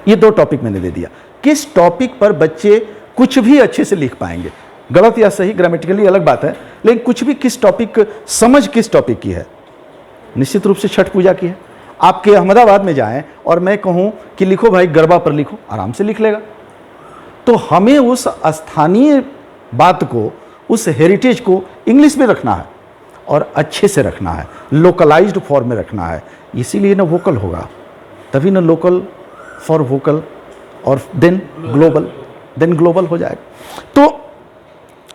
ये दो टॉपिक मैंने दे दिया। किस टॉपिक पर बच्चे कुछ भी अच्छे से लिख पाएंगे? गलत या सही, ग्रामेटिकली अलग बात है, लेकिन कुछ भी, किस टॉपिक, समझ किस टॉपिक की है? निश्चित रूप से छठ पूजा की है। आपके अहमदाबाद में जाएं और मैं कहूं कि लिखो भाई गरबा पर लिखो, आराम से लिख लेगा। तो हमें उस स्थानीय बात को, उस हेरिटेज को इंग्लिश में रखना है और अच्छे से रखना है, लोकलाइज्ड फॉर्म में रखना है। इसीलिए ना वोकल होगा, तभी ना लोकल फॉर वोकल, और देन ग्लोबल हो जाएगा। तो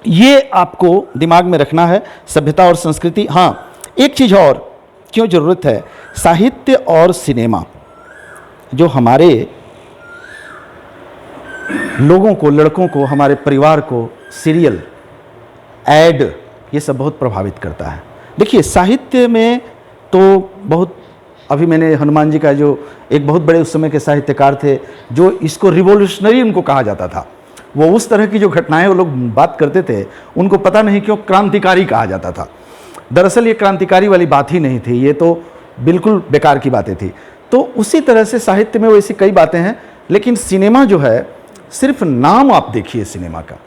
ये आपको दिमाग में रखना है, सभ्यता और संस्कृति। हाँ, एक चीज़ और क्यों ज़रूरत है, साहित्य और सिनेमा जो हमारे लोगों को, लड़कों को, हमारे परिवार को, सीरियल, एड, ये सब बहुत प्रभावित करता है। देखिए साहित्य में तो बहुत, अभी मैंने हनुमान जी का, जो एक बहुत बड़े उस समय के साहित्यकार थे, जो इसको रिवोल्यूशनरी उनको कहा जाता था, वो उस तरह की जो घटनाएं वो लोग बात करते थे, उनको पता नहीं क्यों क्रांतिकारी कहा जाता था। दरअसल ये क्रांतिकारी वाली बात ही नहीं थी, ये तो बिल्कुल बेकार की बातें थी। तो उसी तरह से साहित्य में वैसी कई बातें हैं, लेकिन सिनेमा जो है, सिर्फ नाम आप देखिए सिनेमा का,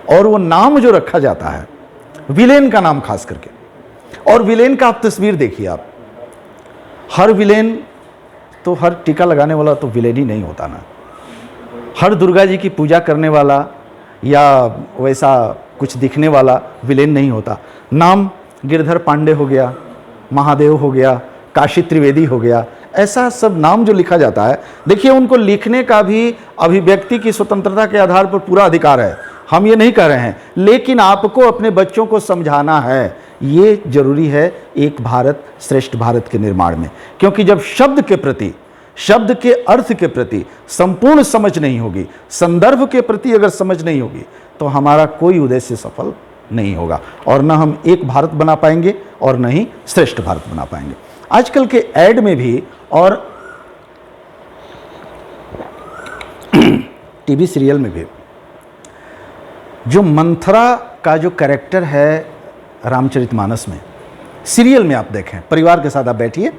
और वो नाम जो रखा जाता है, विलेन का नाम खास करके, और विलेन का आप तस्वीर देखिए। आप हर विलेन तो, हर टीका लगाने वाला तो विलेन ही नहीं होता ना, हर दुर्गा जी की पूजा करने वाला या वैसा कुछ दिखने वाला विलेन नहीं होता। नाम गिरधर पांडे हो गया, महादेव हो गया, काशी त्रिवेदी हो गया, ऐसा सब नाम जो लिखा जाता है, देखिए उनको लिखने का भी अभिव्यक्ति की स्वतंत्रता के आधार पर पूरा अधिकार है, हम ये नहीं कह रहे हैं, लेकिन आपको अपने बच्चों को समझाना है, ये जरूरी है एक भारत श्रेष्ठ भारत के निर्माण में। क्योंकि जब शब्द के प्रति, शब्द के अर्थ के प्रति संपूर्ण समझ नहीं होगी, संदर्भ के प्रति अगर समझ नहीं होगी, तो हमारा कोई उद्देश्य सफल नहीं होगा और न हम एक भारत बना पाएंगे और न ही श्रेष्ठ भारत बना पाएंगे। आजकल के ऐड में भी और टीवी सीरियल में भी जो मंथरा का जो कैरेक्टर है रामचरितमानस में, सीरियल में आप देखें, परिवार के साथ आप बैठिए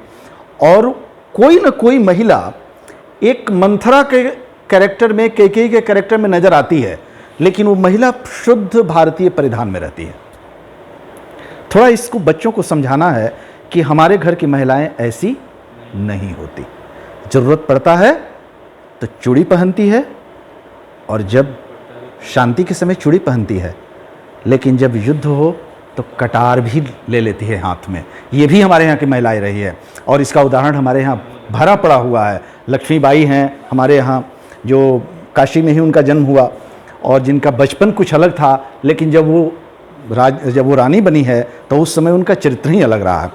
और कोई न कोई महिला एक मंथरा के कैरेक्टर में, कैकेयी के कैरेक्टर में नजर आती है, लेकिन वो महिला शुद्ध भारतीय परिधान में रहती है। थोड़ा इसको बच्चों को समझाना है कि हमारे घर की महिलाएं ऐसी नहीं होती, जरूरत पड़ता है तो चूड़ी पहनती है और जब शांति के समय चूड़ी पहनती है, लेकिन जब युद्ध हो तो कटार भी ले लेती है हाथ में। ये भी हमारे यहाँ की महिलाएं रही है और इसका उदाहरण हमारे यहाँ भरा पड़ा हुआ है। लक्ष्मीबाई हैं हमारे यहाँ, जो काशी में ही उनका जन्म हुआ और जिनका बचपन कुछ अलग था, लेकिन जब वो रानी बनी है तो उस समय उनका चरित्र ही अलग रहा है।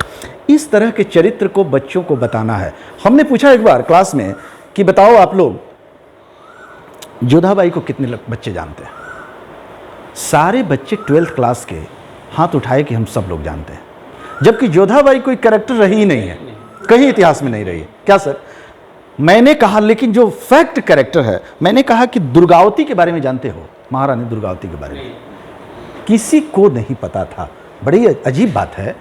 इस तरह के चरित्र को बच्चों को बताना है। हमने पूछा एक बार क्लास में कि बताओ आप लोग जोधाबाई को कितने बच्चे जानते हैं? सारे बच्चे 12th क्लास के हाथ उठाए कि हम सब लोग जानते हैं, जबकि जोधाबाई कोई कैरेक्टर रही ही नहीं है, कहीं इतिहास में नहीं रही है। क्या सर? मैंने कहा लेकिन जो फैक्ट कैरेक्टर है, मैंने कहा कि दुर्गावती के बारे में जानते हो? महारानी दुर्गावती के बारे में किसी को नहीं पता था। बड़ी अजीब बात है,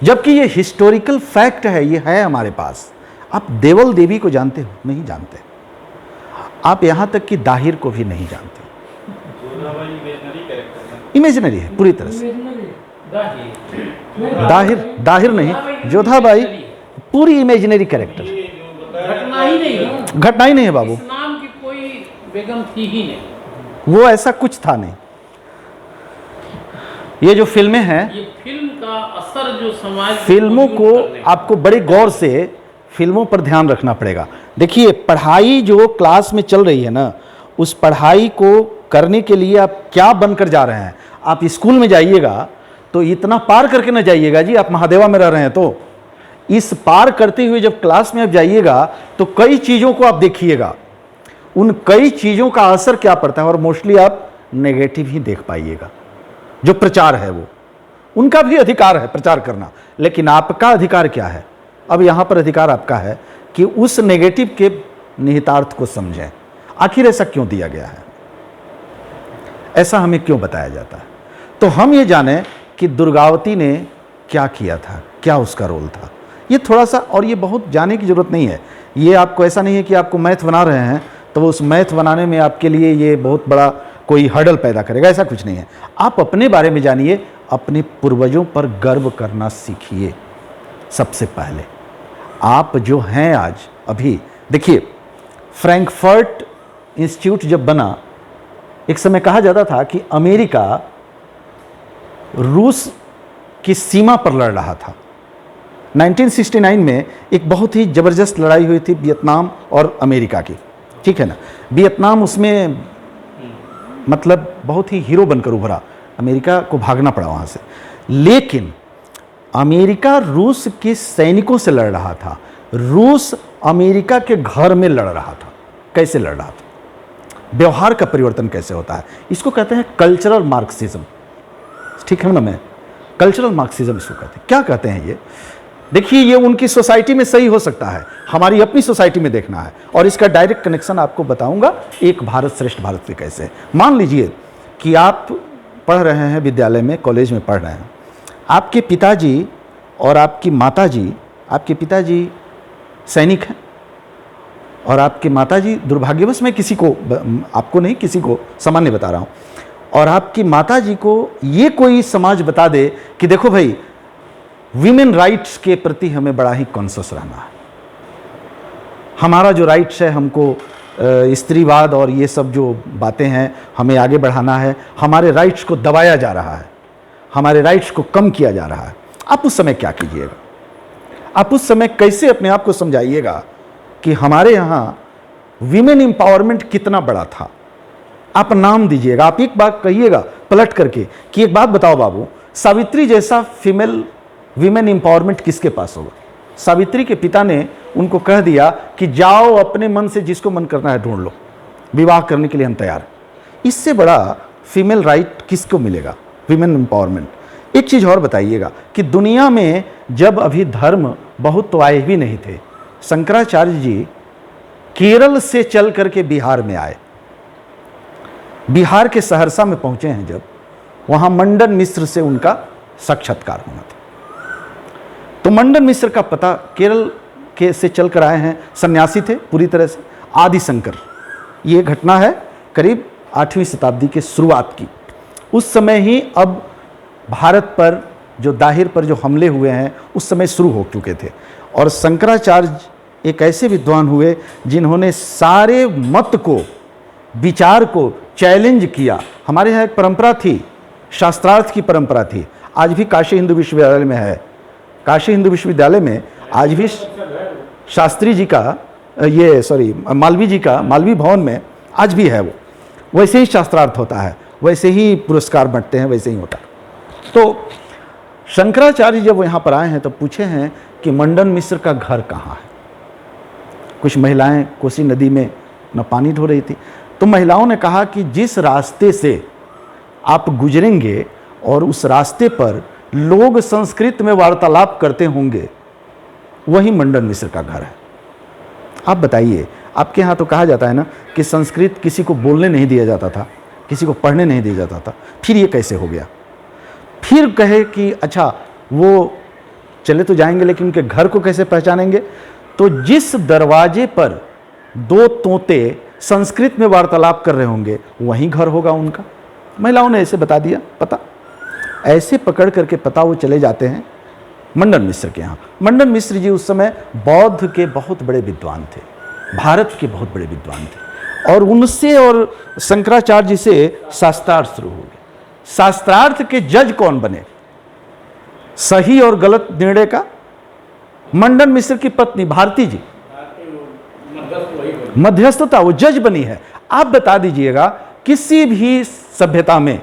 जबकि ये हिस्टोरिकल फैक्ट है, ये है हमारे पास। आप देवल देवी को जानते हो? नहीं जानते। आप यहां तक कि दाहिर को भी नहीं जानते। इमेजिनरी है पूरी तरह से। दाहिर नहीं, जोधाबाई पूरी इमेजिनरी कैरेक्टर, घटना ही नहीं है बाबू। इस नाम की कोई बेगम थी ही नहीं, वो ऐसा कुछ था नहीं। ये जो फिल्में हैं, ये फिल्म का असर जो समाज, फिल्मों को आपको बड़े गौर से फिल्मों पर ध्यान रखना पड़ेगा। देखिए पढ़ाई जो क्लास में चल रही है ना, उस पढ़ाई को करने के लिए आप क्या बनकर जा रहे हैं? आप स्कूल में जाइएगा तो इतना पार करके ना जाइएगा जी, आप महादेवा में रह रहे हैं तो इस पार करते हुए जब क्लास में आप जाइएगा तो कई चीज़ों को आप देखिएगा, उन कई चीज़ों का असर क्या पड़ता है और मोस्टली आप नेगेटिव ही देख पाइएगा। जो प्रचार है वो उनका भी अधिकार है प्रचार करना, लेकिन आपका अधिकार क्या है? अब यहाँ पर अधिकार आपका है कि उस नेगेटिव के निहितार्थ को समझें। आखिर ऐसा क्यों दिया गया है, ऐसा हमें क्यों बताया जाता है? तो हम ये जानें कि दुर्गावती ने क्या किया था, क्या उसका रोल था। ये थोड़ा सा, और ये बहुत जाने की जरूरत नहीं है। ये आपको ऐसा नहीं है कि आपको मैथ बना रहे हैं तो वो उस मैथ बनाने में आपके लिए ये बहुत बड़ा कोई हर्डल पैदा करेगा, ऐसा कुछ नहीं है। आप अपने बारे में जानिए, अपने पूर्वजों पर गर्व करना सीखिए। सबसे पहले आप जो हैं आज, अभी देखिए फ्रैंकफर्ट इंस्टीट्यूट जब बना, एक समय कहा जाता था कि अमेरिका रूस की सीमा पर लड़ रहा था। 1969 में एक बहुत ही ज़बरदस्त लड़ाई हुई थी वियतनाम और अमेरिका की, ठीक है ना। वियतनाम उसमें मतलब बहुत ही हीरो बनकर उभरा, अमेरिका को भागना पड़ा वहाँ से। लेकिन अमेरिका रूस के सैनिकों से लड़ रहा था, रूस अमेरिका के घर में लड़ रहा था। कैसे लड़ रहा था? व्यवहार का परिवर्तन कैसे होता है, इसको कहते हैं कल्चरल मार्क्सिज्म, ठीक है ना। मैं कल्चरल मार्क्सिज्म इसको कहते हैं। क्या कहते हैं ये? देखिए ये उनकी सोसाइटी में सही हो सकता है, हमारी अपनी सोसाइटी में देखना है, और इसका डायरेक्ट कनेक्शन आपको बताऊंगा एक भारत श्रेष्ठ भारत से कैसे। मान लीजिए कि आप पढ़ रहे हैं विद्यालय में, कॉलेज में पढ़ रहे हैं, आपके पिताजी और आपकी माताजी, आपके पिताजी सैनिक हैं और आपके माताजी दुर्भाग्यवश, मैं किसी को, आपको नहीं किसी को सामान्य बता रहा हूँ, और आपकी माताजी को ये कोई समाज बता दे कि देखो भाई वीमेन राइट्स के प्रति हमें बड़ा ही कॉन्शियस रहना है, हमारा जो राइट्स है, हमको स्त्रीवाद और ये सब जो बातें हैं हमें आगे बढ़ाना है, हमारे राइट्स को दबाया जा रहा है, हमारे राइट्स को कम किया जा रहा है। आप उस समय क्या कीजिएगा? आप उस समय कैसे अपने आप को समझाइएगा कि हमारे यहाँ विमेन एम्पावरमेंट कितना बड़ा था। आप नाम दीजिएगा, आप एक बात कहिएगा पलट करके कि एक बात बताओ बाबू, सावित्री जैसा फीमेल विमेन एम्पावरमेंट किसके पास होगा? सावित्री के पिता ने उनको कह दिया कि जाओ अपने मन से जिसको मन करना है ढूंढ लो, विवाह करने के लिए हम तैयार हैं। इससे बड़ा फीमेल राइट किसको मिलेगा? Women empowerment. एक चीज़ और बताइएगा कि दुनिया में जब अभी धर्म बहुत तो आए भी नहीं थे, शंकराचार्य जी केरल से चल करके बिहार में आए। बिहार के सहरसा में पहुंचे हैं जब, वहां मंडन मिश्र से उनका साक्षात्कार होना था। तो मंडन मिश्र का पता, केरल के से चल कर आए हैं, सन्यासी थे पूरी तरह से, आदि शंकर। ये घटना है करीब 8वीं शताब्दी के शुरुआत की। उस समय ही अब भारत पर जो दाहिर पर जो हमले हुए हैं उस समय शुरू हो चुके थे। और शंकराचार्य एक ऐसे विद्वान हुए जिन्होंने सारे मत को, विचार को चैलेंज किया। हमारे यहाँ एक परंपरा थी, शास्त्रार्थ की परंपरा थी, आज भी काशी हिंदू विश्वविद्यालय में है। काशी हिंदू विश्वविद्यालय में आज भी शास्त्री जी का मालवीय जी का, मालवीय भवन में आज भी है वो। वैसे ही शास्त्रार्थ होता है, वैसे ही पुरस्कार बांटते हैं, वैसे ही होता है। तो शंकराचार्य जब यहाँ पर आए हैं तो पूछे हैं कि मंडन मिश्र का घर कहाँ है। कुछ महिलाएं कोसी नदी में न पानी ढो रही थी, तो महिलाओं ने कहा कि जिस रास्ते से आप गुजरेंगे और उस रास्ते पर लोग संस्कृत में वार्तालाप करते होंगे, वही मंडन मिश्र का घर है। आप बताइए, आपके यहाँ तो कहा जाता है ना कि संस्कृत किसी को बोलने नहीं दिया जाता था, किसी को पढ़ने नहीं दिया जाता था, फिर ये कैसे हो गया? फिर कहे कि अच्छा वो चले तो जाएंगे लेकिन उनके घर को कैसे पहचानेंगे? तो जिस दरवाजे पर 2 तोते संस्कृत में वार्तालाप कर रहे होंगे वहीं घर होगा उनका। महिलाओं ने ऐसे बता दिया पता। ऐसे पकड़ करके पता वो चले जाते हैं मंडन मिश्र के यहाँ। मंडन मिश्र जी उस समय बौद्ध के बहुत बड़े विद्वान थे, भारत के बहुत बड़े विद्वान थे। और उनसे और शंकराचार्य जी से शास्त्रार्थ शुरू हो गए। शास्त्रार्थ के जज कौन बने? सही और गलत निर्णय का मंडन मिश्र की पत्नी भारती जी, मध्यस्थता, वो जज बनी है। आप बता दीजिएगा किसी भी सभ्यता में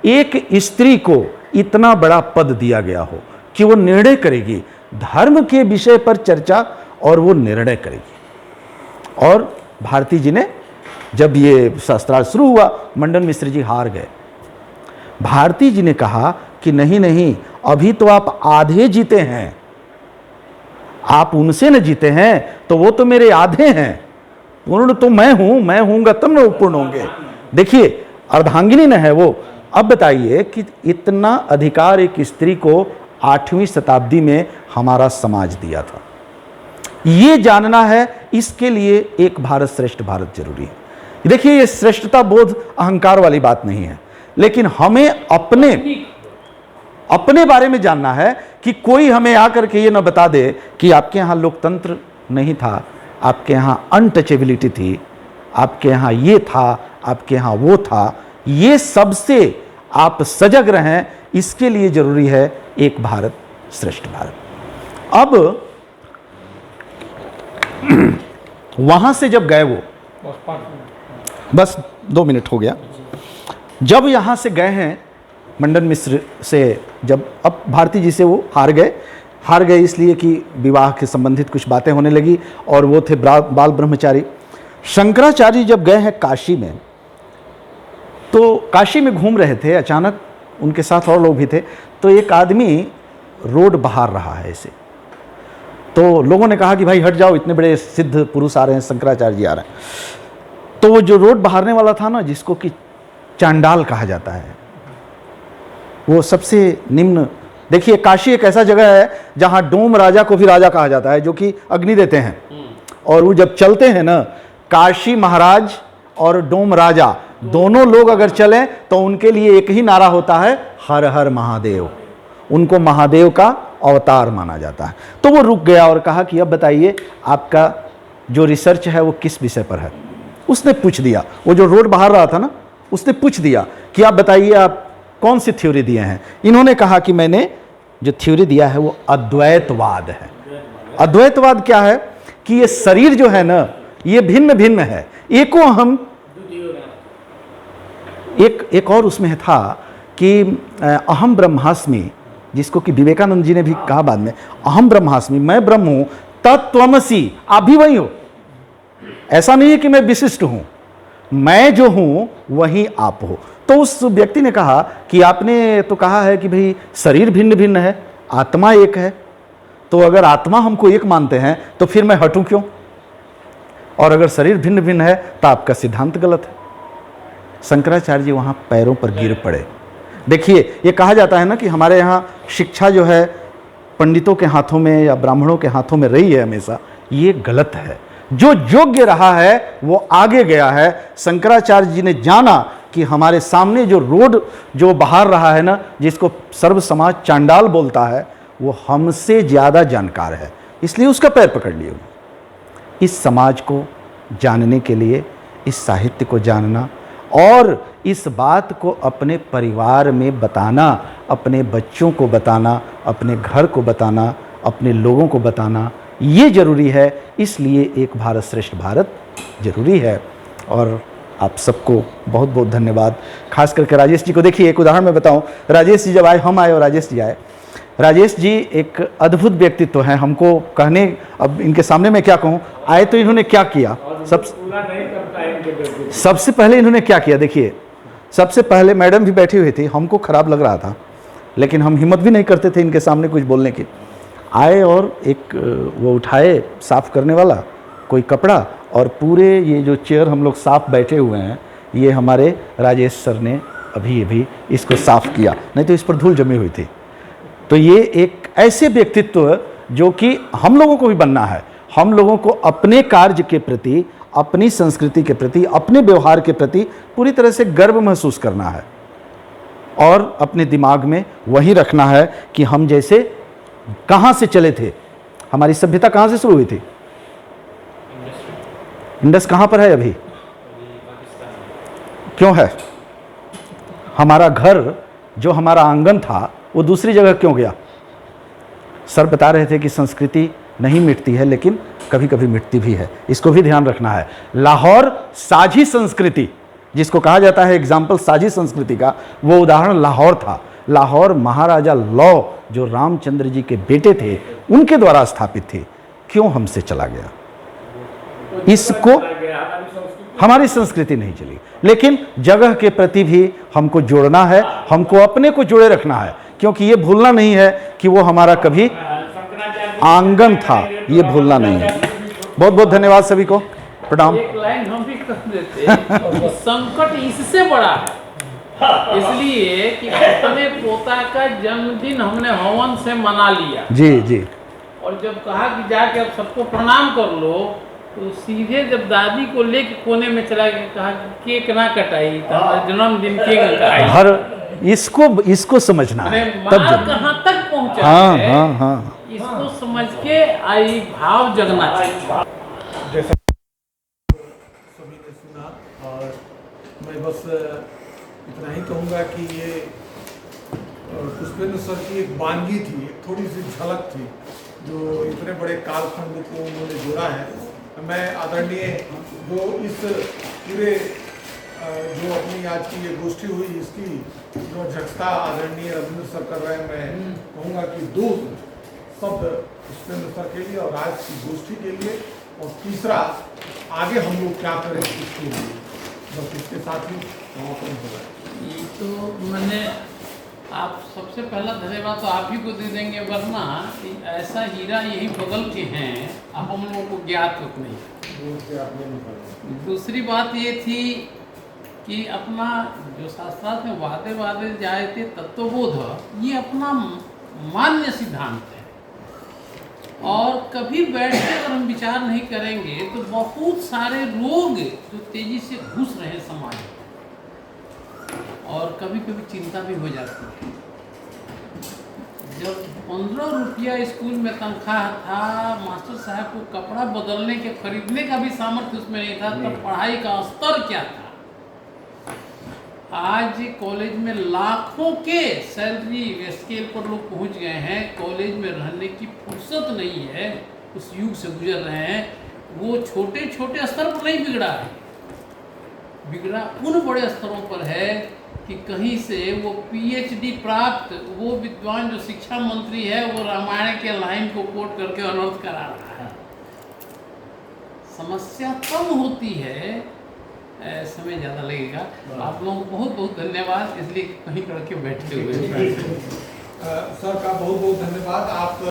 एक स्त्री को इतना बड़ा पद दिया गया हो कि वो निर्णय करेगी धर्म के विषय पर चर्चा, और वो निर्णय करेगी। और भारती जी ने, जब ये शास्त्रार्थ शुरू हुआ, मंडन मिश्र जी हार गए। भारती जी ने कहा कि नहीं नहीं, अभी तो आप आधे जीते हैं, आप उनसे न जीते हैं, तो वो तो मेरे आधे हैं, पूर्ण तो मैं हूं, मैं हूंगा तब न पूर्ण होंगे। देखिए अर्धांगिनी न है वो। अब बताइए कि इतना अधिकार एक स्त्री को 8वीं शताब्दी में हमारा समाज दिया था। ये जानना है, इसके लिए एक भारत श्रेष्ठ भारत जरूरी है। देखिए ये श्रेष्ठता बोध अहंकार वाली बात नहीं है, लेकिन हमें अपने बारे में जानना है कि कोई हमें आकर के ये ना बता दे कि आपके यहाँ लोकतंत्र नहीं था, आपके यहाँ अनटचेबिलिटी थी, आपके यहाँ ये था, आपके यहाँ वो था। ये सबसे आप सजग रहें, इसके लिए जरूरी है एक भारत श्रेष्ठ भारत। अब वहां से जब गए वो, बस 2 मिनट हो गया, जब यहां से गए हैं मंडन मिश्र से, जब अब भारती जी से वो हार गए इसलिए कि विवाह के संबंधित कुछ बातें होने लगी, और वो थे बाल ब्रह्मचारी। शंकराचार्य जब गए हैं काशी में, तो काशी में घूम रहे थे, अचानक उनके साथ और लोग भी थे, तो एक आदमी रोड बहार रहा है ऐसे। तो लोगों ने कहा कि भाई हट जाओ, इतने बड़े सिद्ध पुरुष आ रहे हैं, शंकराचार्य जी आ रहे हैं। तो वो जो रोड बहारने वाला था ना, जिसको कि चांडाल कहा जाता है, वो सबसे निम्न। देखिए काशी एक ऐसा जगह है जहां डोम राजा को भी राजा कहा जाता है, जो कि अग्नि देते हैं, और वो जब चलते हैं ना, काशी महाराज और डोम राजा दोनों लोग अगर चलें तो उनके लिए एक ही नारा होता है, हर हर महादेव। उनको महादेव का अवतार माना जाता है। तो वो रुक गया और कहा कि अब बताइए आपका जो रिसर्च है वो किस विषय पर है। उसने पूछ दिया, वो जो रोड बाहर रहा था ना, उसने पूछ दिया कि आप बताइए आप कौन सी थ्योरी दिए हैं। इन्होंने कहा कि मैंने जो थ्योरी दिया है वो अद्वैतवाद है। अद्वैतवाद क्या है कि ये शरीर जो है ना, ये भिन्न भिन्न है, एको हम। एक और उसमें था कि अहम ब्रह्मास्मि, जिसको कि विवेकानंद जी ने भी कहा बाद में, अहम ब्रह्मास्मि, मैं ब्रह्म हूं, तत्त्वमसि, आप भी वही हो। ऐसा नहीं है कि मैं विशिष्ट हूं, मैं जो हूं वही आप हो। तो उस व्यक्ति ने कहा कि आपने तो कहा है कि भाई शरीर भिन्न भिन्न है, आत्मा एक है, तो अगर आत्मा हमको एक मानते हैं तो फिर मैं हटूं क्यों? और अगर शरीर भिन्न भिन्न है तो आपका सिद्धांत गलत है। शंकराचार्य जी वहां पैरों पर गिर पड़े। देखिए, ये कहा जाता है ना कि हमारे यहाँ शिक्षा जो है पंडितों के हाथों में या ब्राह्मणों के हाथों में रही है हमेशा, ये गलत है। जो योग्य रहा है वो आगे गया है। शंकराचार्य जी ने जाना कि हमारे सामने जो रोड जो बाहर रहा है ना, जिसको सर्व समाज चांडाल बोलता है, वो हमसे ज़्यादा जानकार है, इसलिए उसका पैर पकड़ लिए। इस समाज को जानने के लिए, इस साहित्य को जानना और इस बात को अपने परिवार में बताना, अपने बच्चों को बताना, अपने घर को बताना, अपने लोगों को बताना, ये जरूरी है। इसलिए एक भारत श्रेष्ठ भारत जरूरी है। और आप सबको बहुत बहुत धन्यवाद, खास करके राजेश जी को। देखिए, एक उदाहरण मैं बताऊं, राजेश जी जब आए, हम आए और राजेश जी आए। राजेश जी एक अद्भुत व्यक्तित्व हैं, हमको कहने, अब इनके सामने मैं क्या कहूं, आए तो इन्होंने क्या किया, सबसे पहले इन्होंने क्या किया। देखिए, सबसे पहले मैडम भी बैठी हुई थी, हमको खराब लग रहा था, लेकिन हम हिम्मत भी नहीं करते थे इनके सामने कुछ बोलने की। आए और एक वो उठाए साफ करने वाला कोई कपड़ा, और पूरे ये जो चेयर हम लोग साफ बैठे हुए हैं, ये हमारे राजेश सर ने अभी इसको साफ किया, नहीं तो इस पर धूल जमी हुई थी। तो ये एक ऐसे व्यक्तित्व जो कि हम लोगों को भी बनना है। हम लोगों को अपने कार्य के प्रति, अपनी संस्कृति के प्रति, अपने व्यवहार के प्रति पूरी तरह से गर्व महसूस करना है और अपने दिमाग में वही रखना है कि हम जैसे कहाँ से चले थे, हमारी सभ्यता कहाँ से शुरू हुई थी। इंडस कहाँ पर है अभी, क्यों है? हमारा घर, जो हमारा आंगन था, वो दूसरी जगह क्यों गया? सर बता रहे थे कि संस्कृति नहीं मिटती है, लेकिन कभी कभी मिटती भी है, इसको भी ध्यान रखना है। लाहौर साझी संस्कृति, जिसको कहा जाता है एग्जाम्पल साझी संस्कृति का, वो उदाहरण लाहौर था। लाहौर महाराजा लौ, जो रामचंद्र जी के बेटे थे, उनके द्वारा स्थापित थी। क्यों हमसे चला गया? इसको, हमारी संस्कृति नहीं चली, लेकिन जगह के प्रति भी हमको जोड़ना है, हमको अपने को जोड़े रखना है, क्योंकि ये भूलना नहीं है कि वो हमारा कभी आंगन था, ये भूलना नहीं है। बहुत बहुत धन्यवाद सभी को, प्रणाम। एक लाइन हम भी कह देते हैं, संकट इससे बड़ा है, इसलिए कि अपने पोता का जन्मदिन हमने हवन से मना लिया। जी जी। और जब कहा कि जाके अब सबको प्रणाम कर लो, तो सीधे जब दादी को लेके कोने में चला गया, कहा कि केक ना कटाई, जन्मदिन केक कटाई। हर इसको समझना है, तब कहाँ तक पहुँचा है, हाँ, इसको समझ के आई भाव जगना चाहिए। जैसा सभी ने सुना, और मैं बस इतना ही कहूँगा कि ये पुष्पेंद्र सर की एक वानगी थी, एक थोड़ी सी झलक थी, जो इतने बड़े कालखंड को उन्होंने जोड़ा है। मैं आदरणीय जो इस पूरे जो अपनी आज की ये गोष्ठी हुई, इसकी जो अध्यक्षता आदरणीय रविंद्र सर कर रहे हैं, मैं कहूँगा कि 2 शब्द पुष्पेंद्र सर के लिए और आज की गोष्ठी के लिए, और तीसरा आगे हम लोग क्या करें इसके लिए, बस इसके साथ ही समापन हो रहा है। ये तो मैंने आप सबसे पहला धन्यवाद तो आप ही को दे देंगे, वरना ऐसा हीरा यही बगल के हैं, अब हम लोगों को ज्ञात नहीं। दूसरी बात ये थी कि अपना जो शास्त्रार्थ में वादे जाए थे तत्वबोध, ये अपना मान्य सिद्धांत है, और कभी बैठ के अगर हम विचार नहीं करेंगे तो बहुत सारे रोग जो तेजी से घुस रहे समाज में, और कभी कभी चिंता भी हो जाती है। जब 15 रुपया स्कूल में तनख्वाह था, मास्टर साहब को कपड़ा बदलने के खरीदने का भी सामर्थ्य उसमें नहीं था, तब पढ़ाई का स्तर क्या था। आज कॉलेज में लाखों के सैलरी स्केल पर लोग पहुंच गए हैं, कॉलेज में रहने की फुर्सत नहीं है, उस युग से गुजर रहे हैं, वो छोटे छोटे स्तर पर नहीं बिगड़ा है, बिगड़ा उन बड़े स्तरों पर है कि कहीं से वो PhD प्राप्त वो विद्वान जो शिक्षा मंत्री है वो रामायण के लाइन को कोट करके अनर्थ करा रहा है। समस्या कम होती है, समय ज़्यादा लगेगा। आप लोगों को बहुत बहुत धन्यवाद, इसलिए कहीं करके बैठे हुए। सर का बहुत बहुत धन्यवाद। आप